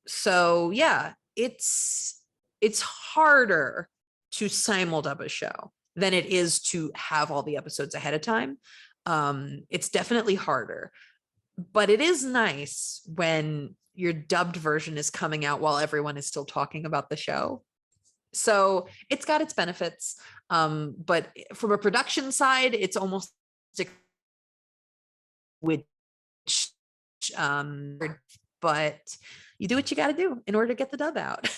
So yeah, it's harder to simuldub a show than it is to have all the episodes ahead of time. It's definitely harder, but it is nice when your dubbed version is coming out while everyone is still talking about the show. So it's got its benefits. But from a production side, it's almost which but you do what you got to do in order to get the dub out.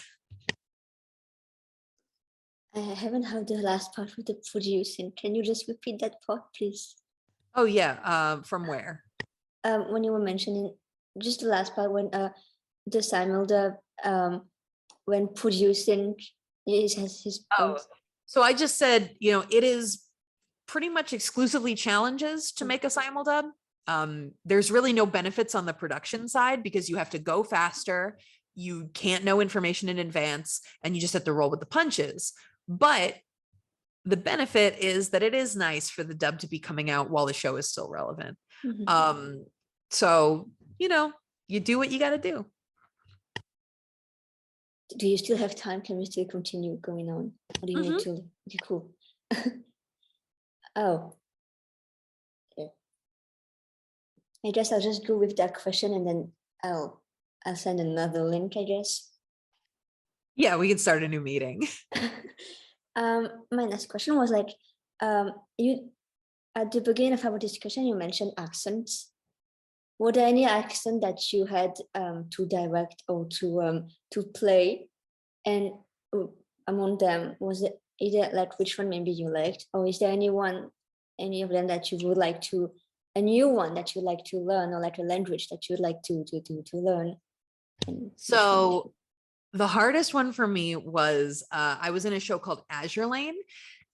I haven't heard the last part with the producing. Can you just repeat that part, please? Oh yeah, from where? When you were mentioning just the last part when the simulder when producing has his points. So I just said, it is pretty much exclusively challenges to make a simuldub. There's really no benefits on the production side because you have to go faster. You can't know information in advance and you just have to roll with the punches. But the benefit is that it is nice for the dub to be coming out while the show is still relevant. Mm-hmm. So, you do what you got to do. Do you still have time? Can we still continue going on? Or do you need to? Okay, cool. Oh. Okay. I guess I'll just go with that question and then I'll send another link, I guess. Yeah, we can start a new meeting. My next question was like, you at the beginning of our discussion, you mentioned accents. Were there any accent that you had to direct or to play? And among them, was it either like which one maybe you liked, or is there any of them that you would like to, a new one that you'd like to learn, or like a language that you'd like to learn? So the hardest one for me was I was in a show called Azure Lane.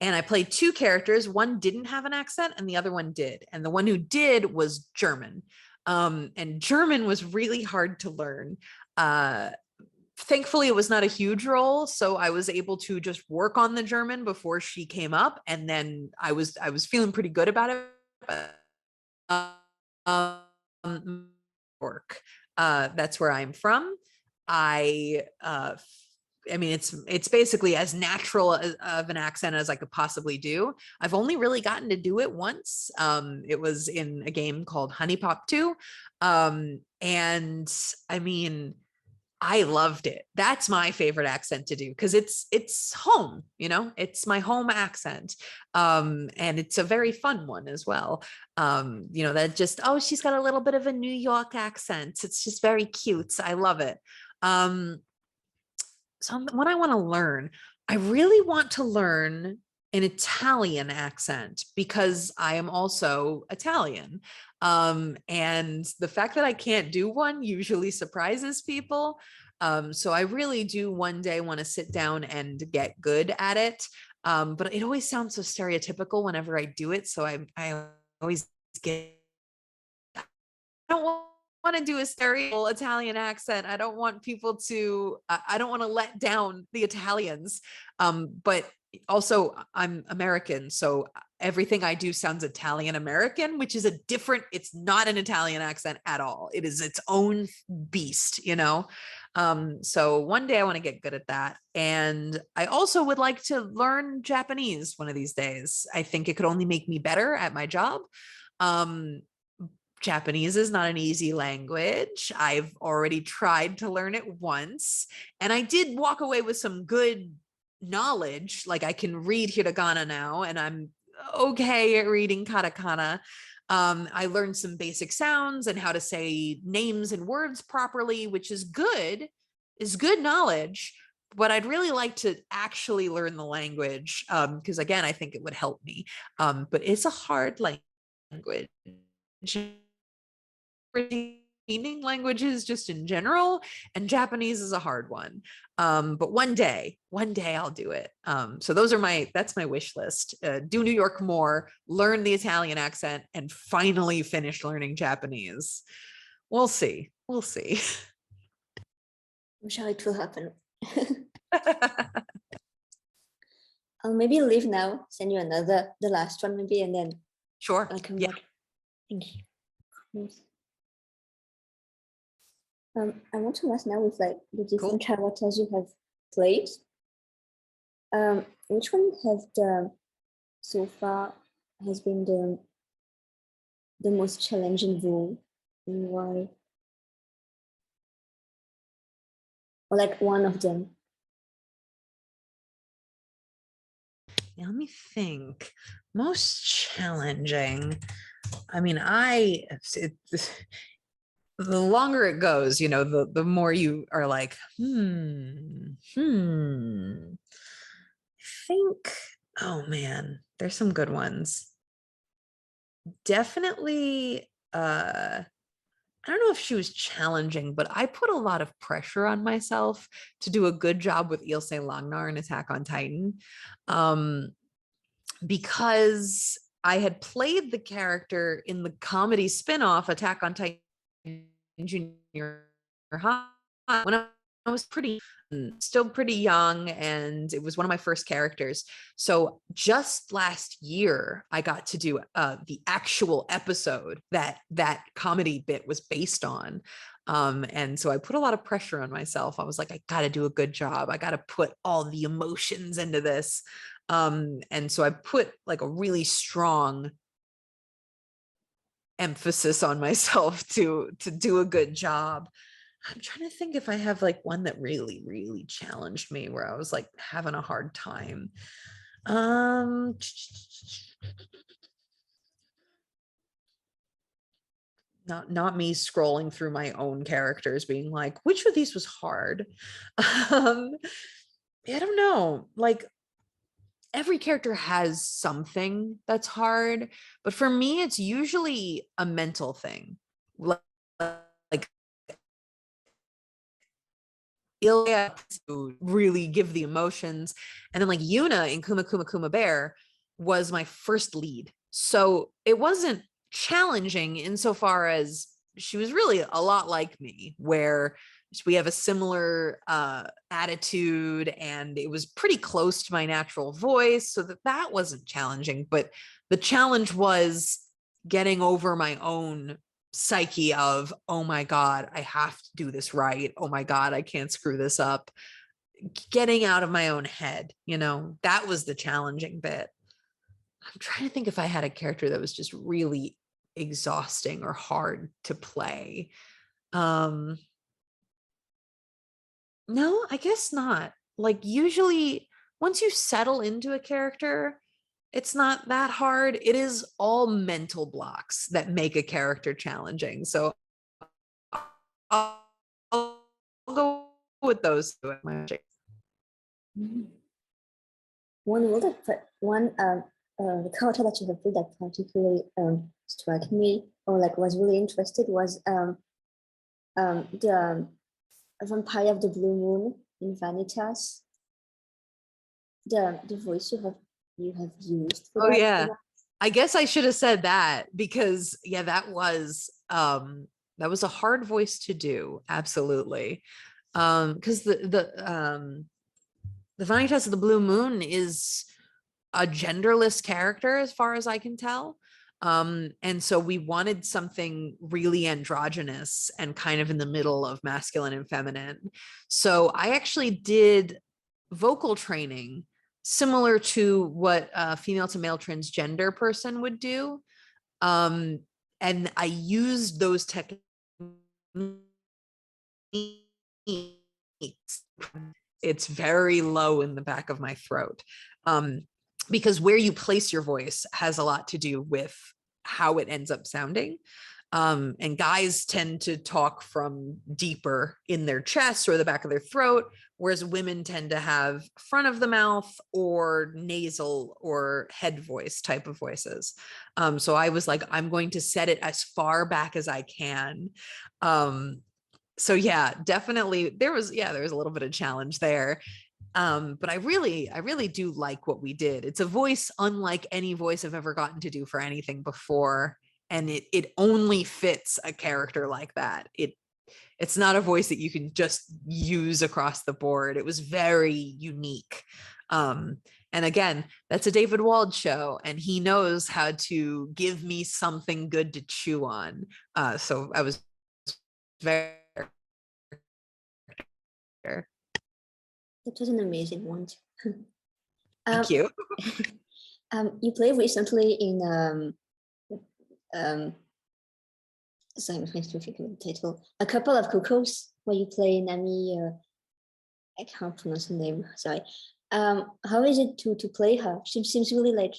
And I played two characters. One didn't have an accent and the other one did. And the one who did was German. And German was really hard to learn. Thankfully, it was not a huge role. So I was able to just work on the German before she came up. And then I was feeling pretty good about it. York. That's where I'm from. I mean, it's basically as natural of an accent as I could possibly do. I've only really gotten to do it once. It was in a game called Honey Pop 2. And I mean, I loved it. That's my favorite accent to do because it's home, you know, it's my home accent. And it's a very fun one as well. You know, that just, oh, she's got a little bit of a New York accent. It's just very cute. I love it. So what I want to learn, I really want to learn an Italian accent because I am also Italian. And the fact that I can't do one usually surprises people. So I really do one day want to sit down and get good at it. But it always sounds so stereotypical whenever I do it. So I always get, I don't want to do a stereo Italian accent. I don't want people to, I don't want to let down the Italians. But also I'm American. So everything I do sounds Italian American, which is a different, it's not an Italian accent at all. It is its own beast, you know? So one day I want to get good at that. And I also would like to learn Japanese one of these days. I think it could only make me better at my job. Japanese is not an easy language. I've already tried to learn it once, and I did walk away with some good knowledge. Like I can read hiragana now, and I'm okay at reading katakana. I learned some basic sounds and how to say names and words properly, which is good knowledge. But I'd really like to actually learn the language because, again, I think it would help me. But it's a hard language. Reading languages just in general, and Japanese is a hard one. But one day I'll do it. So that's my wish list. Do New York more, learn the Italian accent, and finally finish learning Japanese. We'll see. I'm sure it will happen. I'll maybe leave now, send you the last one maybe, and then sure. I'll come back. Thank you. I want to ask now with like the different characters you have played. Which one so far has been the most challenging role, and why? Or like one of them? Let me think. Most challenging. I mean, the longer it goes, you know, the more you are like, I think, oh man, there's some good ones. Definitely, I don't know if she was challenging, but I put a lot of pressure on myself to do a good job with Ilse Langnar in Attack on Titan. Because I had played the character in the comedy spinoff Attack on Titan Junior High when I was still pretty young, and it was one of my first characters. So just last year I got to do the actual episode that comedy bit was based on. And so I put a lot of pressure on myself. I was like, I got to do a good job. I got to put all the emotions into this. And so I put like a really strong emphasis on myself to do a good job. I'm trying to think if I have like one that really challenged me where I was like having a hard time. Not me scrolling through my own characters being like, which of these was hard? I don't know. Like every character has something that's hard, but for me, it's usually a mental thing. Like Ilya to really give the emotions. And then like Yuna in Kuma Kuma Kuma Bear was my first lead. So it wasn't challenging insofar as she was really a lot like me, where we have a similar attitude, and it was pretty close to my natural voice. So that wasn't challenging, but the challenge was getting over my own psyche of, oh my God, I have to do this right. Oh my God, I can't screw this up. Getting out of my own head, that was the challenging bit. I'm trying to think if I had a character that was just really exhausting or hard to play. No, I guess not. Like usually once you settle into a character, it's not that hard. It is all mental blocks that make a character challenging. So I'll go with those. Mhm. One role that the character that you have played that particularly struck me or like was really interested was the vampire of the blue moon in Vanitas. The voice you have used for Oh that. yeah. I guess I should have said that because that was a hard voice to do. Absolutely. Because the Vanitas of the Blue Moon is a genderless character as far as I can tell. And so we wanted something really androgynous and kind of in the middle of masculine and feminine. So I actually did vocal training similar to what a female to male transgender person would do. And I used those techniques. It's very low in the back of my throat. Because where you place your voice has a lot to do with how it ends up sounding. And guys tend to talk from deeper in their chest or the back of their throat, whereas women tend to have front of the mouth or nasal or head voice type of voices. So I was like, I'm going to set it as far back as I can. So yeah, definitely there was a little bit of challenge there. But I really do like what we did. It's a voice unlike any voice I've ever gotten to do for anything before. And it only fits a character like that. It's not a voice that you can just use across the board. It was very unique. And again, that's a David Wald show, and he knows how to give me something good to chew on. So I was very. It was an amazing one. Thank you. You played recently in sorry, I'm trying to think of the title. A Couple of Cuckoos, where you play Nami. I can't pronounce her name. Sorry. How is it to play her? She seems really like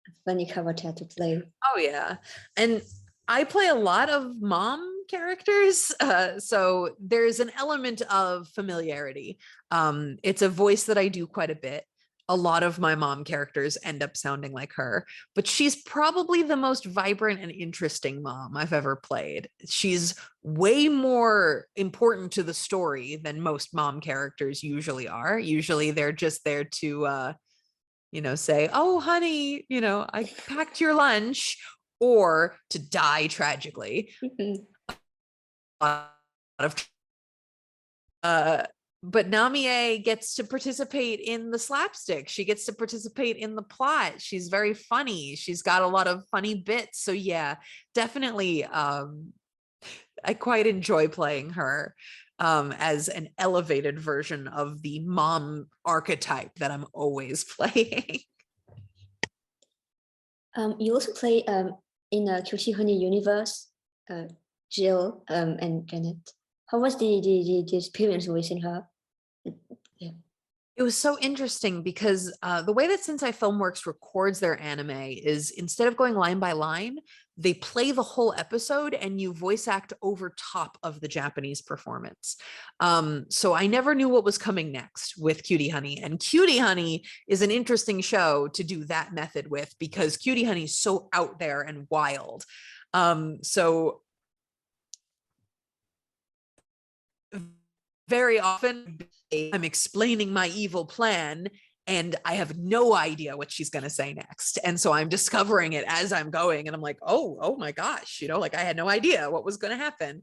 a funny character to play. Oh yeah, and I play a lot of mom characters, so there's an element of familiarity. It's a voice that I do quite a bit. A lot of my mom characters end up sounding like her, but she's probably the most vibrant and interesting mom I've ever played. She's way more important to the story than most mom characters usually are. Usually they're just there to say, oh, honey, I packed your lunch, or to die tragically. But Namie gets to participate in the slapstick. She gets to participate in the plot. She's very funny. She's got a lot of funny bits. So yeah, definitely. I quite enjoy playing her as an elevated version of the mom archetype that I'm always playing. You also play in a Cutie Honey universe, Jill and Janet. How was the experience voicing her? Yeah. It was so interesting because the way that Sensei Filmworks records their anime is instead of going line by line, they play the whole episode and you voice act over top of the Japanese performance. So I never knew what was coming next with Cutie Honey. And Cutie Honey is an interesting show to do that method with because Cutie Honey is so out there and wild. So very often I'm explaining my evil plan and I have no idea what she's going to say next. And so I'm discovering it as I'm going, and I'm like, oh my gosh, like I had no idea what was going to happen.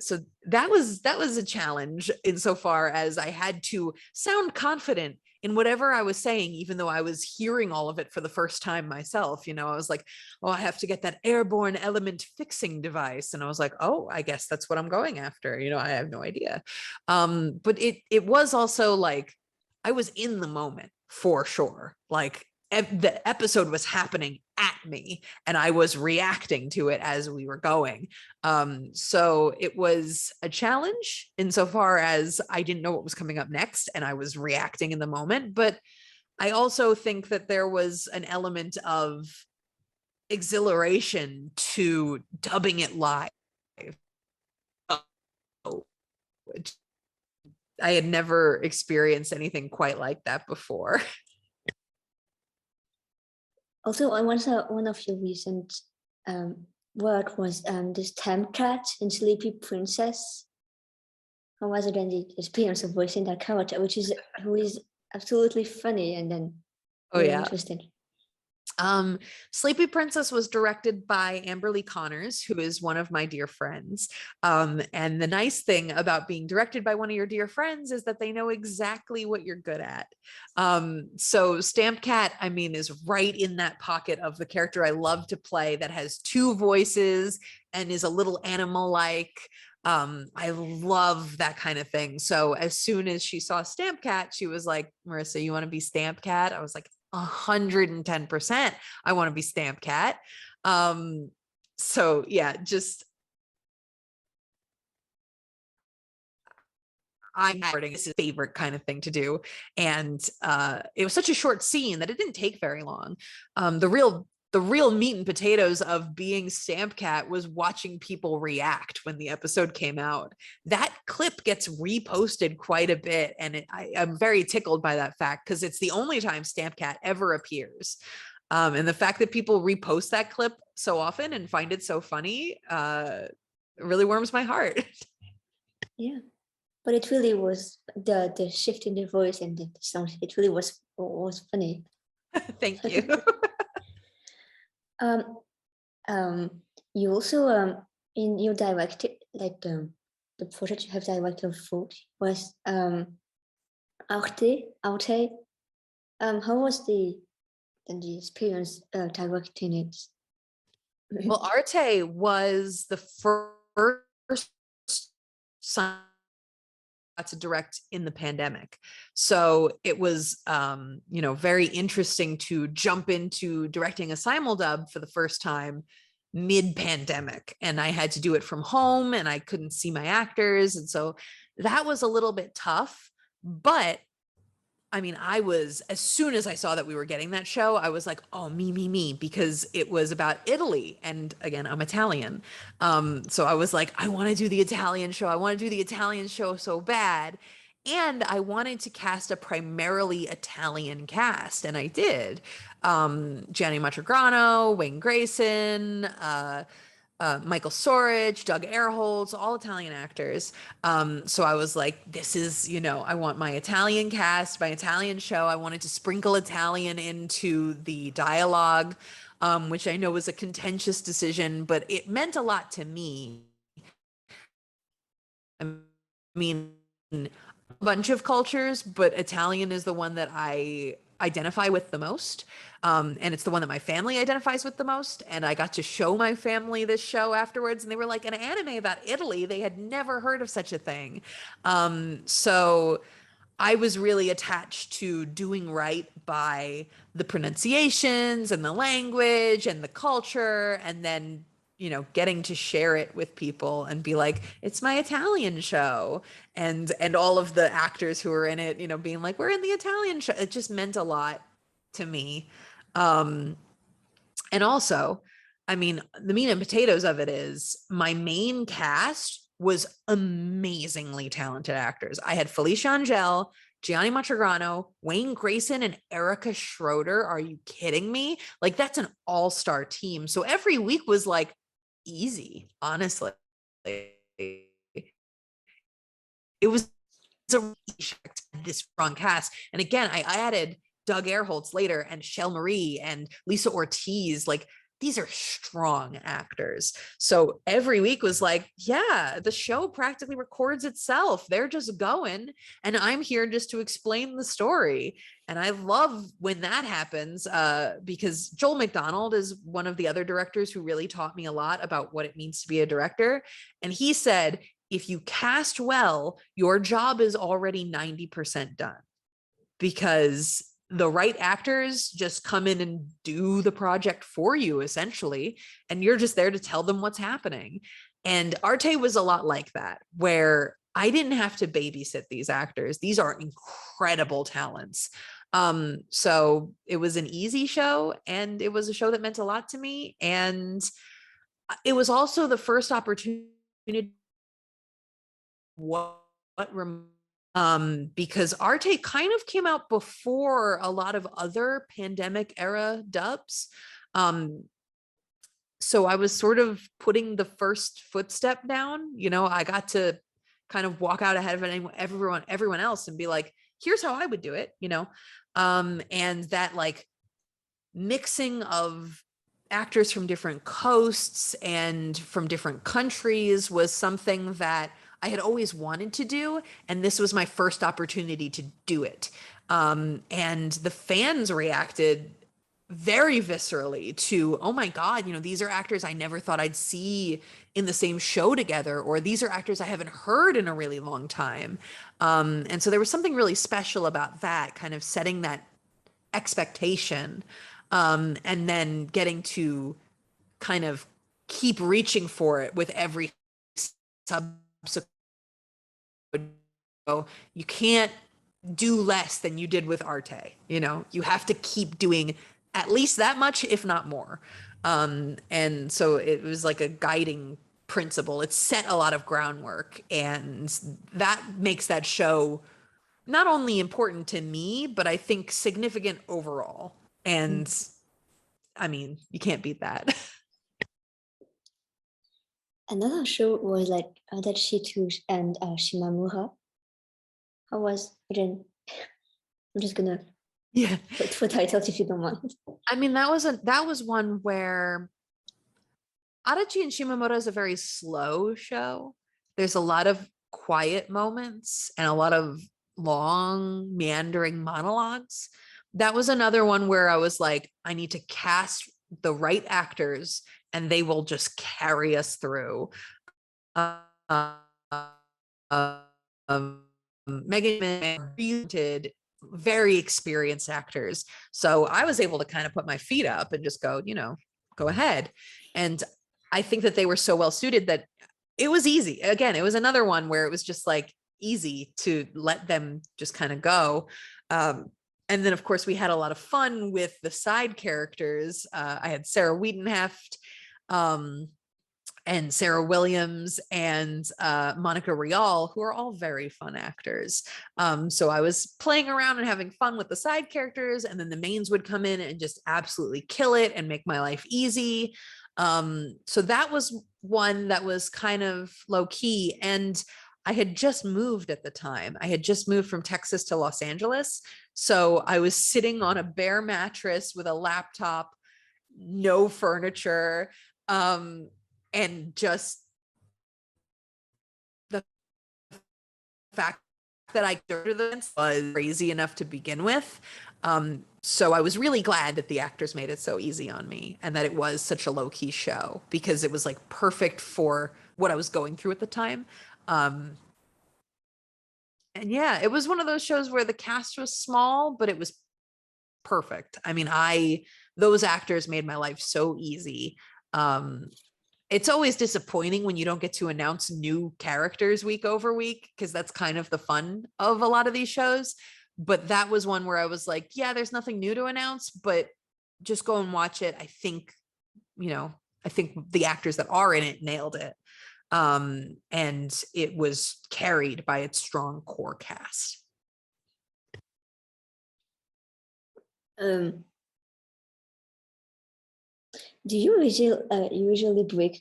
So that was a challenge insofar as I had to sound confident in whatever I was saying, even though I was hearing all of it for the first time myself. I was like, oh, I have to get that airborne element fixing device. And I was like, oh, I guess that's what I'm going after. I have no idea. But it was also like, I was in the moment for sure. Like the episode was happening at me and I was reacting to it as we were going. So it was a challenge insofar as I didn't know what was coming up next and I was reacting in the moment. But I also think that there was an element of exhilaration to dubbing it live. Which I had never experienced anything quite like that before. Also, one of your recent work was this Tam Cat in Sleepy Princess. How was it, and the experience of voicing that character, who is absolutely funny and then really interesting? Sleepy Princess was directed by Amberly Connors, who is one of my dear friends. And the nice thing about being directed by one of your dear friends is that they know exactly what you're good at. So Stamp Cat, is right in that pocket of the character I love to play that has two voices and is a little animal-like. I love that kind of thing. So as soon as she saw Stamp Cat, she was like, Marissa, you want to be Stamp Cat? I was like, 110%. I want to be Stamp Cat. So yeah, just I'm this is favorite kind of thing to do. And it was such a short scene that it didn't take very long. The real meat and potatoes of being Stamp Cat was watching people react when the episode came out. That clip gets reposted quite a bit. And I'm very tickled by that fact because it's the only time Stamp Cat ever appears. And the fact that people repost that clip so often and find it so funny really warms my heart. Yeah, but it really was the shift in the voice and the sound. It really was funny. Thank you. You also in your directed, like the project you have directed for was Arte. How was the experience directing it? Well, Arte was the first to direct in the pandemic. So it was, very interesting to jump into directing a simuldub for the first time mid-pandemic. And I had to do it from home and I couldn't see my actors. And so that was a little bit tough, but as soon as I saw that we were getting that show, I was like, oh, me, because it was about Italy. And again, I'm Italian. So I was like, I want to do the Italian show. I want to do the Italian show so bad. And I wanted to cast a primarily Italian cast. And I did. Gianni Matragrano, Wayne Grayson, Michael Sorich, Doug Airholtz, all Italian actors. So I was like, this is, I want my Italian cast, my Italian show. I wanted to sprinkle Italian into the dialogue, which I know was a contentious decision, but it meant a lot to me. A bunch of cultures, but Italian is the one that I identify with the most. And it's the one that my family identifies with the most. And I got to show my family this show afterwards, and they were like, an anime about Italy. They had never heard of such a thing. So I was really attached to doing right by the pronunciations and the language and the culture, and then getting to share it with people and be like, it's my Italian show. And all of the actors who were in it, being like, we're in the Italian show. It just meant a lot to me. And also, the meat and potatoes of it is my main cast was amazingly talented actors. I had Felicia Angel, Gianni Matragrano, Wayne Grayson, and Erica Schroeder. Are you kidding me? Like, that's an all-star team. So every week was like easy, honestly. It was a this strong cast. And again, I added Doug Erholtz later and Shell Marie and Lisa Ortiz. Like, these are strong actors. So every week was like, yeah, the show practically records itself. They're just going, and I'm here just to explain the story. And I love when that happens, because Joel McDonald is one of the other directors who really taught me a lot about what it means to be a director. And he said, if you cast well, your job is already 90% done, because the right actors just come in and do the project for you, essentially, and you're just there to tell them what's happening. And Arte was a lot like that, where I didn't have to babysit these actors. These are incredible talents. So it was an easy show, and it was a show that meant a lot to me. And it was also the first opportunity because Arte kind of came out before a lot of other pandemic era dubs. So I was sort of putting the first footstep down. I got to kind of walk out ahead of everyone else and be like, here's how I would do it, and that, like, mixing of actors from different coasts and from different countries was something that I had always wanted to do, and this was my first opportunity to do it. And the fans reacted very viscerally to, oh my God, these are actors I never thought I'd see in the same show together, or these are actors I haven't heard in a really long time. And so there was something really special about that, kind of setting that expectation, and then getting to kind of keep reaching for it with every subsequent. You can't do less than you did with Arte. You have to keep doing at least that much, if not more. And so it was like a guiding principle. It set a lot of groundwork, and that makes that show not only important to me, but I think significant overall. And I mean, you can't beat that. Another show was like Adachi and Shimamura. How was, again, I'm just gonna Yeah. put for titles if you don't mind. I mean, that was one where Adachi and Shimamura is a very slow show. There's a lot of quiet moments and a lot of long meandering monologues. That was another one where I was like, I need to cast the right actors and they will just carry us through. Megan did very experienced actors. So I was able to kind of put my feet up and just go, go ahead. And I think that they were so well suited that it was easy. Again, it was another one where it was just like easy to let them just kind of go. And then, of course, we had a lot of fun with the side characters. I had Sarah Wiedenheft, and Sarah Williams and Monica Rial, who are all very fun actors. So I was playing around and having fun with the side characters, and then the mains would come in and just absolutely kill it and make my life easy. So that was one that was kind of low key. And I had just moved at the time. I had just moved from Texas to Los Angeles. So I was sitting on a bare mattress with a laptop, no furniture, and just the fact that I was crazy enough to begin with. So I was really glad that the actors made it so easy on me and that it was such a low-key show, because it was like perfect for what I was going through at the time. And yeah, it was one of those shows where the cast was small, but it was perfect. I mean, those actors made my life so easy. It's always disappointing when you don't get to announce new characters week over week, because that's kind of the fun of a lot of these shows. But that was one where I was like, yeah, there's nothing new to announce, but just go and watch it. I think the actors that are in it nailed it. And it was carried by its strong core cast. Do you usually break,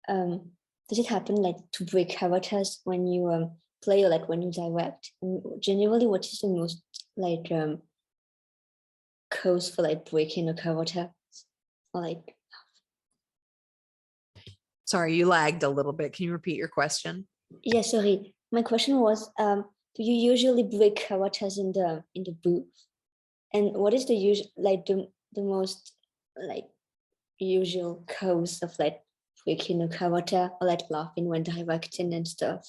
does it happen like to break characters when you play or like when you direct? And generally, what is the most like cause for like breaking a character? Or like, Sorry, you lagged a little bit. Can you repeat your question? yeah, sorry. My question was, do you usually break characters in the booth? And what is the usual like the most like usual cause of like breaking a character or like laughing when directing and stuff?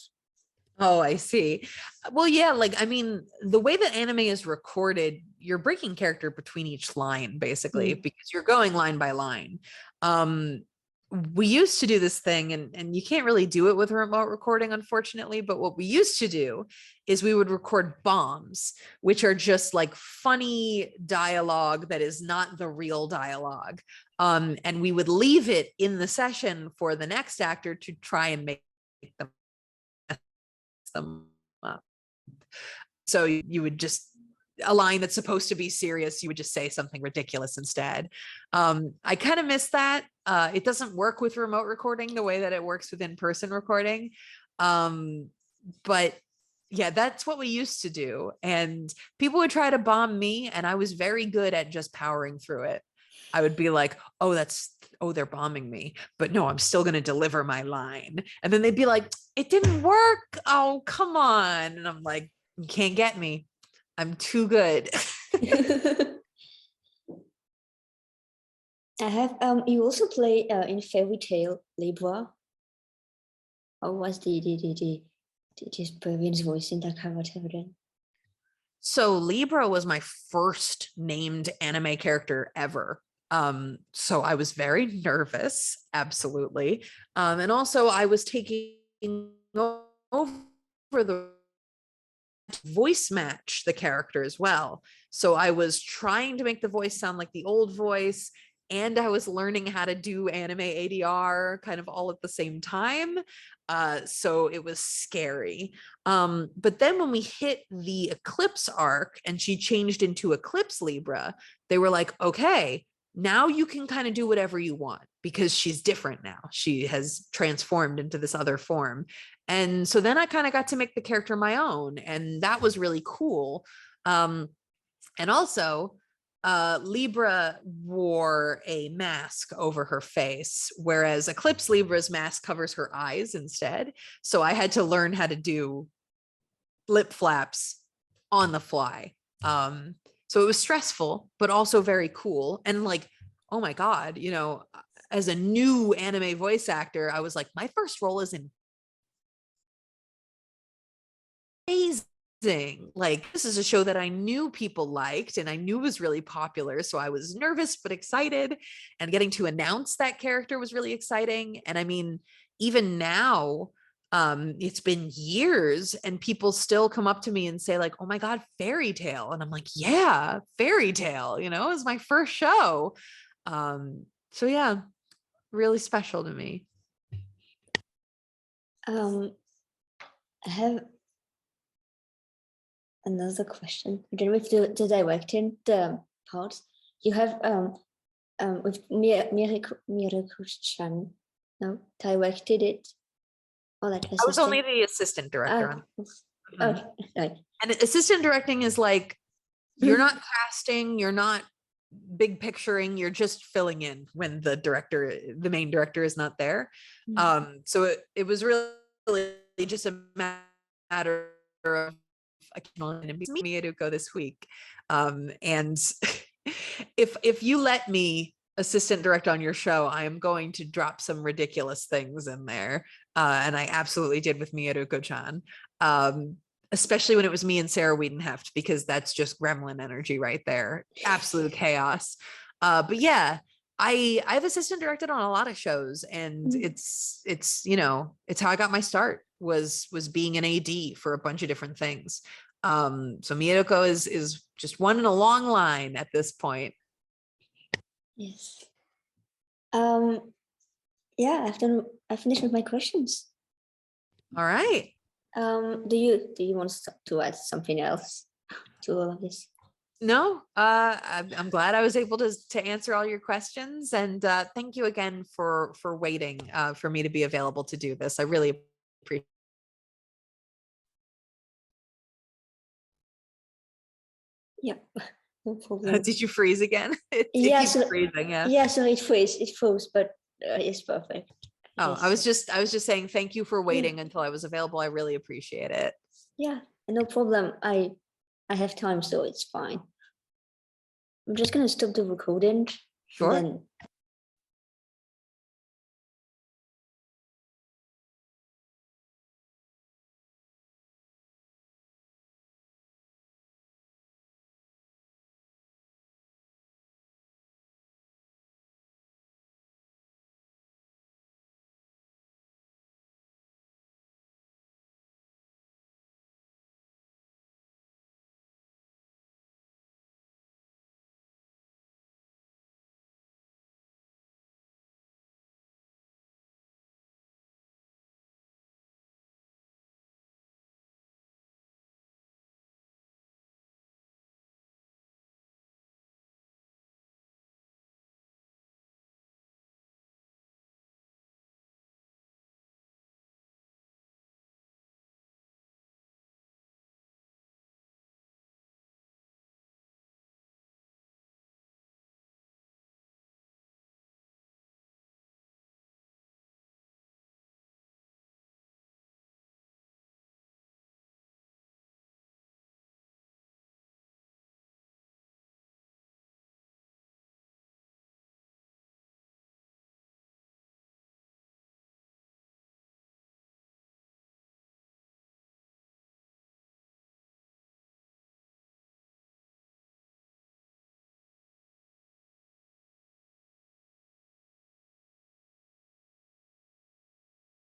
Oh, I see. Well, yeah, like I mean, the way that anime is recorded, you're breaking character between each line, basically, because you're going line by line. Um, we used to do this thing, and you can't really do it with remote recording, unfortunately. But what we used to do is we would record bombs, which are just like funny dialogue that is not the real dialogue. And we would leave it in the session for the next actor to try and make them up. So you would just a line that's supposed to be serious, you would just say something ridiculous instead. I kind of miss that. It doesn't work with remote recording the way that it works with in-person recording. But yeah, that's what we used to do. And people would try to bomb me, and I was very good at just powering through it. I would be like, oh, they're bombing me, but no, I'm still going to deliver my line. And then they'd be like, it didn't work. Oh, come on. And I'm like, you can't get me. I'm too good. I have you also play in Fairy Tale Libra. Or was the Brilliant's voice in that character again? So Libra was my first named anime character ever. So I was very nervous, absolutely. And also I was taking over the voice match the character as well. So I was trying to make the voice sound like the old voice, and I was learning how to do anime ADR kind of all at the same time. So it was scary. But then when we hit the Eclipse arc and she changed into Eclipse Libra, they were like, okay, now you can kind of do whatever you want because she's different now. She has transformed into this other form. And so then I kind of got to make the character my own, and that was really cool. And also, Libra wore a mask over her face, whereas Eclipse Libra's mask covers her eyes instead. So I had to learn how to do lip flaps on the fly. So it was stressful, but also very cool. And like, oh my God, as a new anime voice actor, I was like, my first role is in amazing. Like, this is a show that I knew people liked and I knew was really popular. So I was nervous but excited, and getting to announce that character was really exciting. And I mean, even now, it's been years and people still come up to me and say like, oh my God, Fairy Tale. And I'm like, yeah, Fairy Tale, it was my first show. So yeah, really special to me. I have another question. Then with the directing the parts, you have with Mirako-chan, no, directed it or like I was only assistant. the assistant director on. Okay, right. And assistant directing is like, you're not casting, you're not big picturing, you're just filling in when the main director is not there. So it was really just a matter of Mieruko this week. And if you let me assistant direct on your show, I am going to drop some ridiculous things in there. And I absolutely did with Mieruko-chan. Especially when it was me and Sarah Wiedenheft, because that's just gremlin energy right there. Absolute chaos. But yeah, I've assistant directed on a lot of shows, and it's how I got my start was being an AD for a bunch of different things. So Miyako is just one in a long line at this point. Yes. Yeah, I finished with my questions. All right. Do you want to add something else to all of this? No, I'm glad I was able to answer all your questions, and thank you again for waiting for me to be available to do this. I really appreciate Yeah, no problem. Did you freeze again? It Yeah, keeps so freezing. Yeah. yeah, so it froze, but it's perfect. Oh, I Yes. was just saying thank you for Yeah, waiting until I was available. I really appreciate it. yeah, no problem. I have time, so it's fine. I'm just gonna stop the recording and Sure. then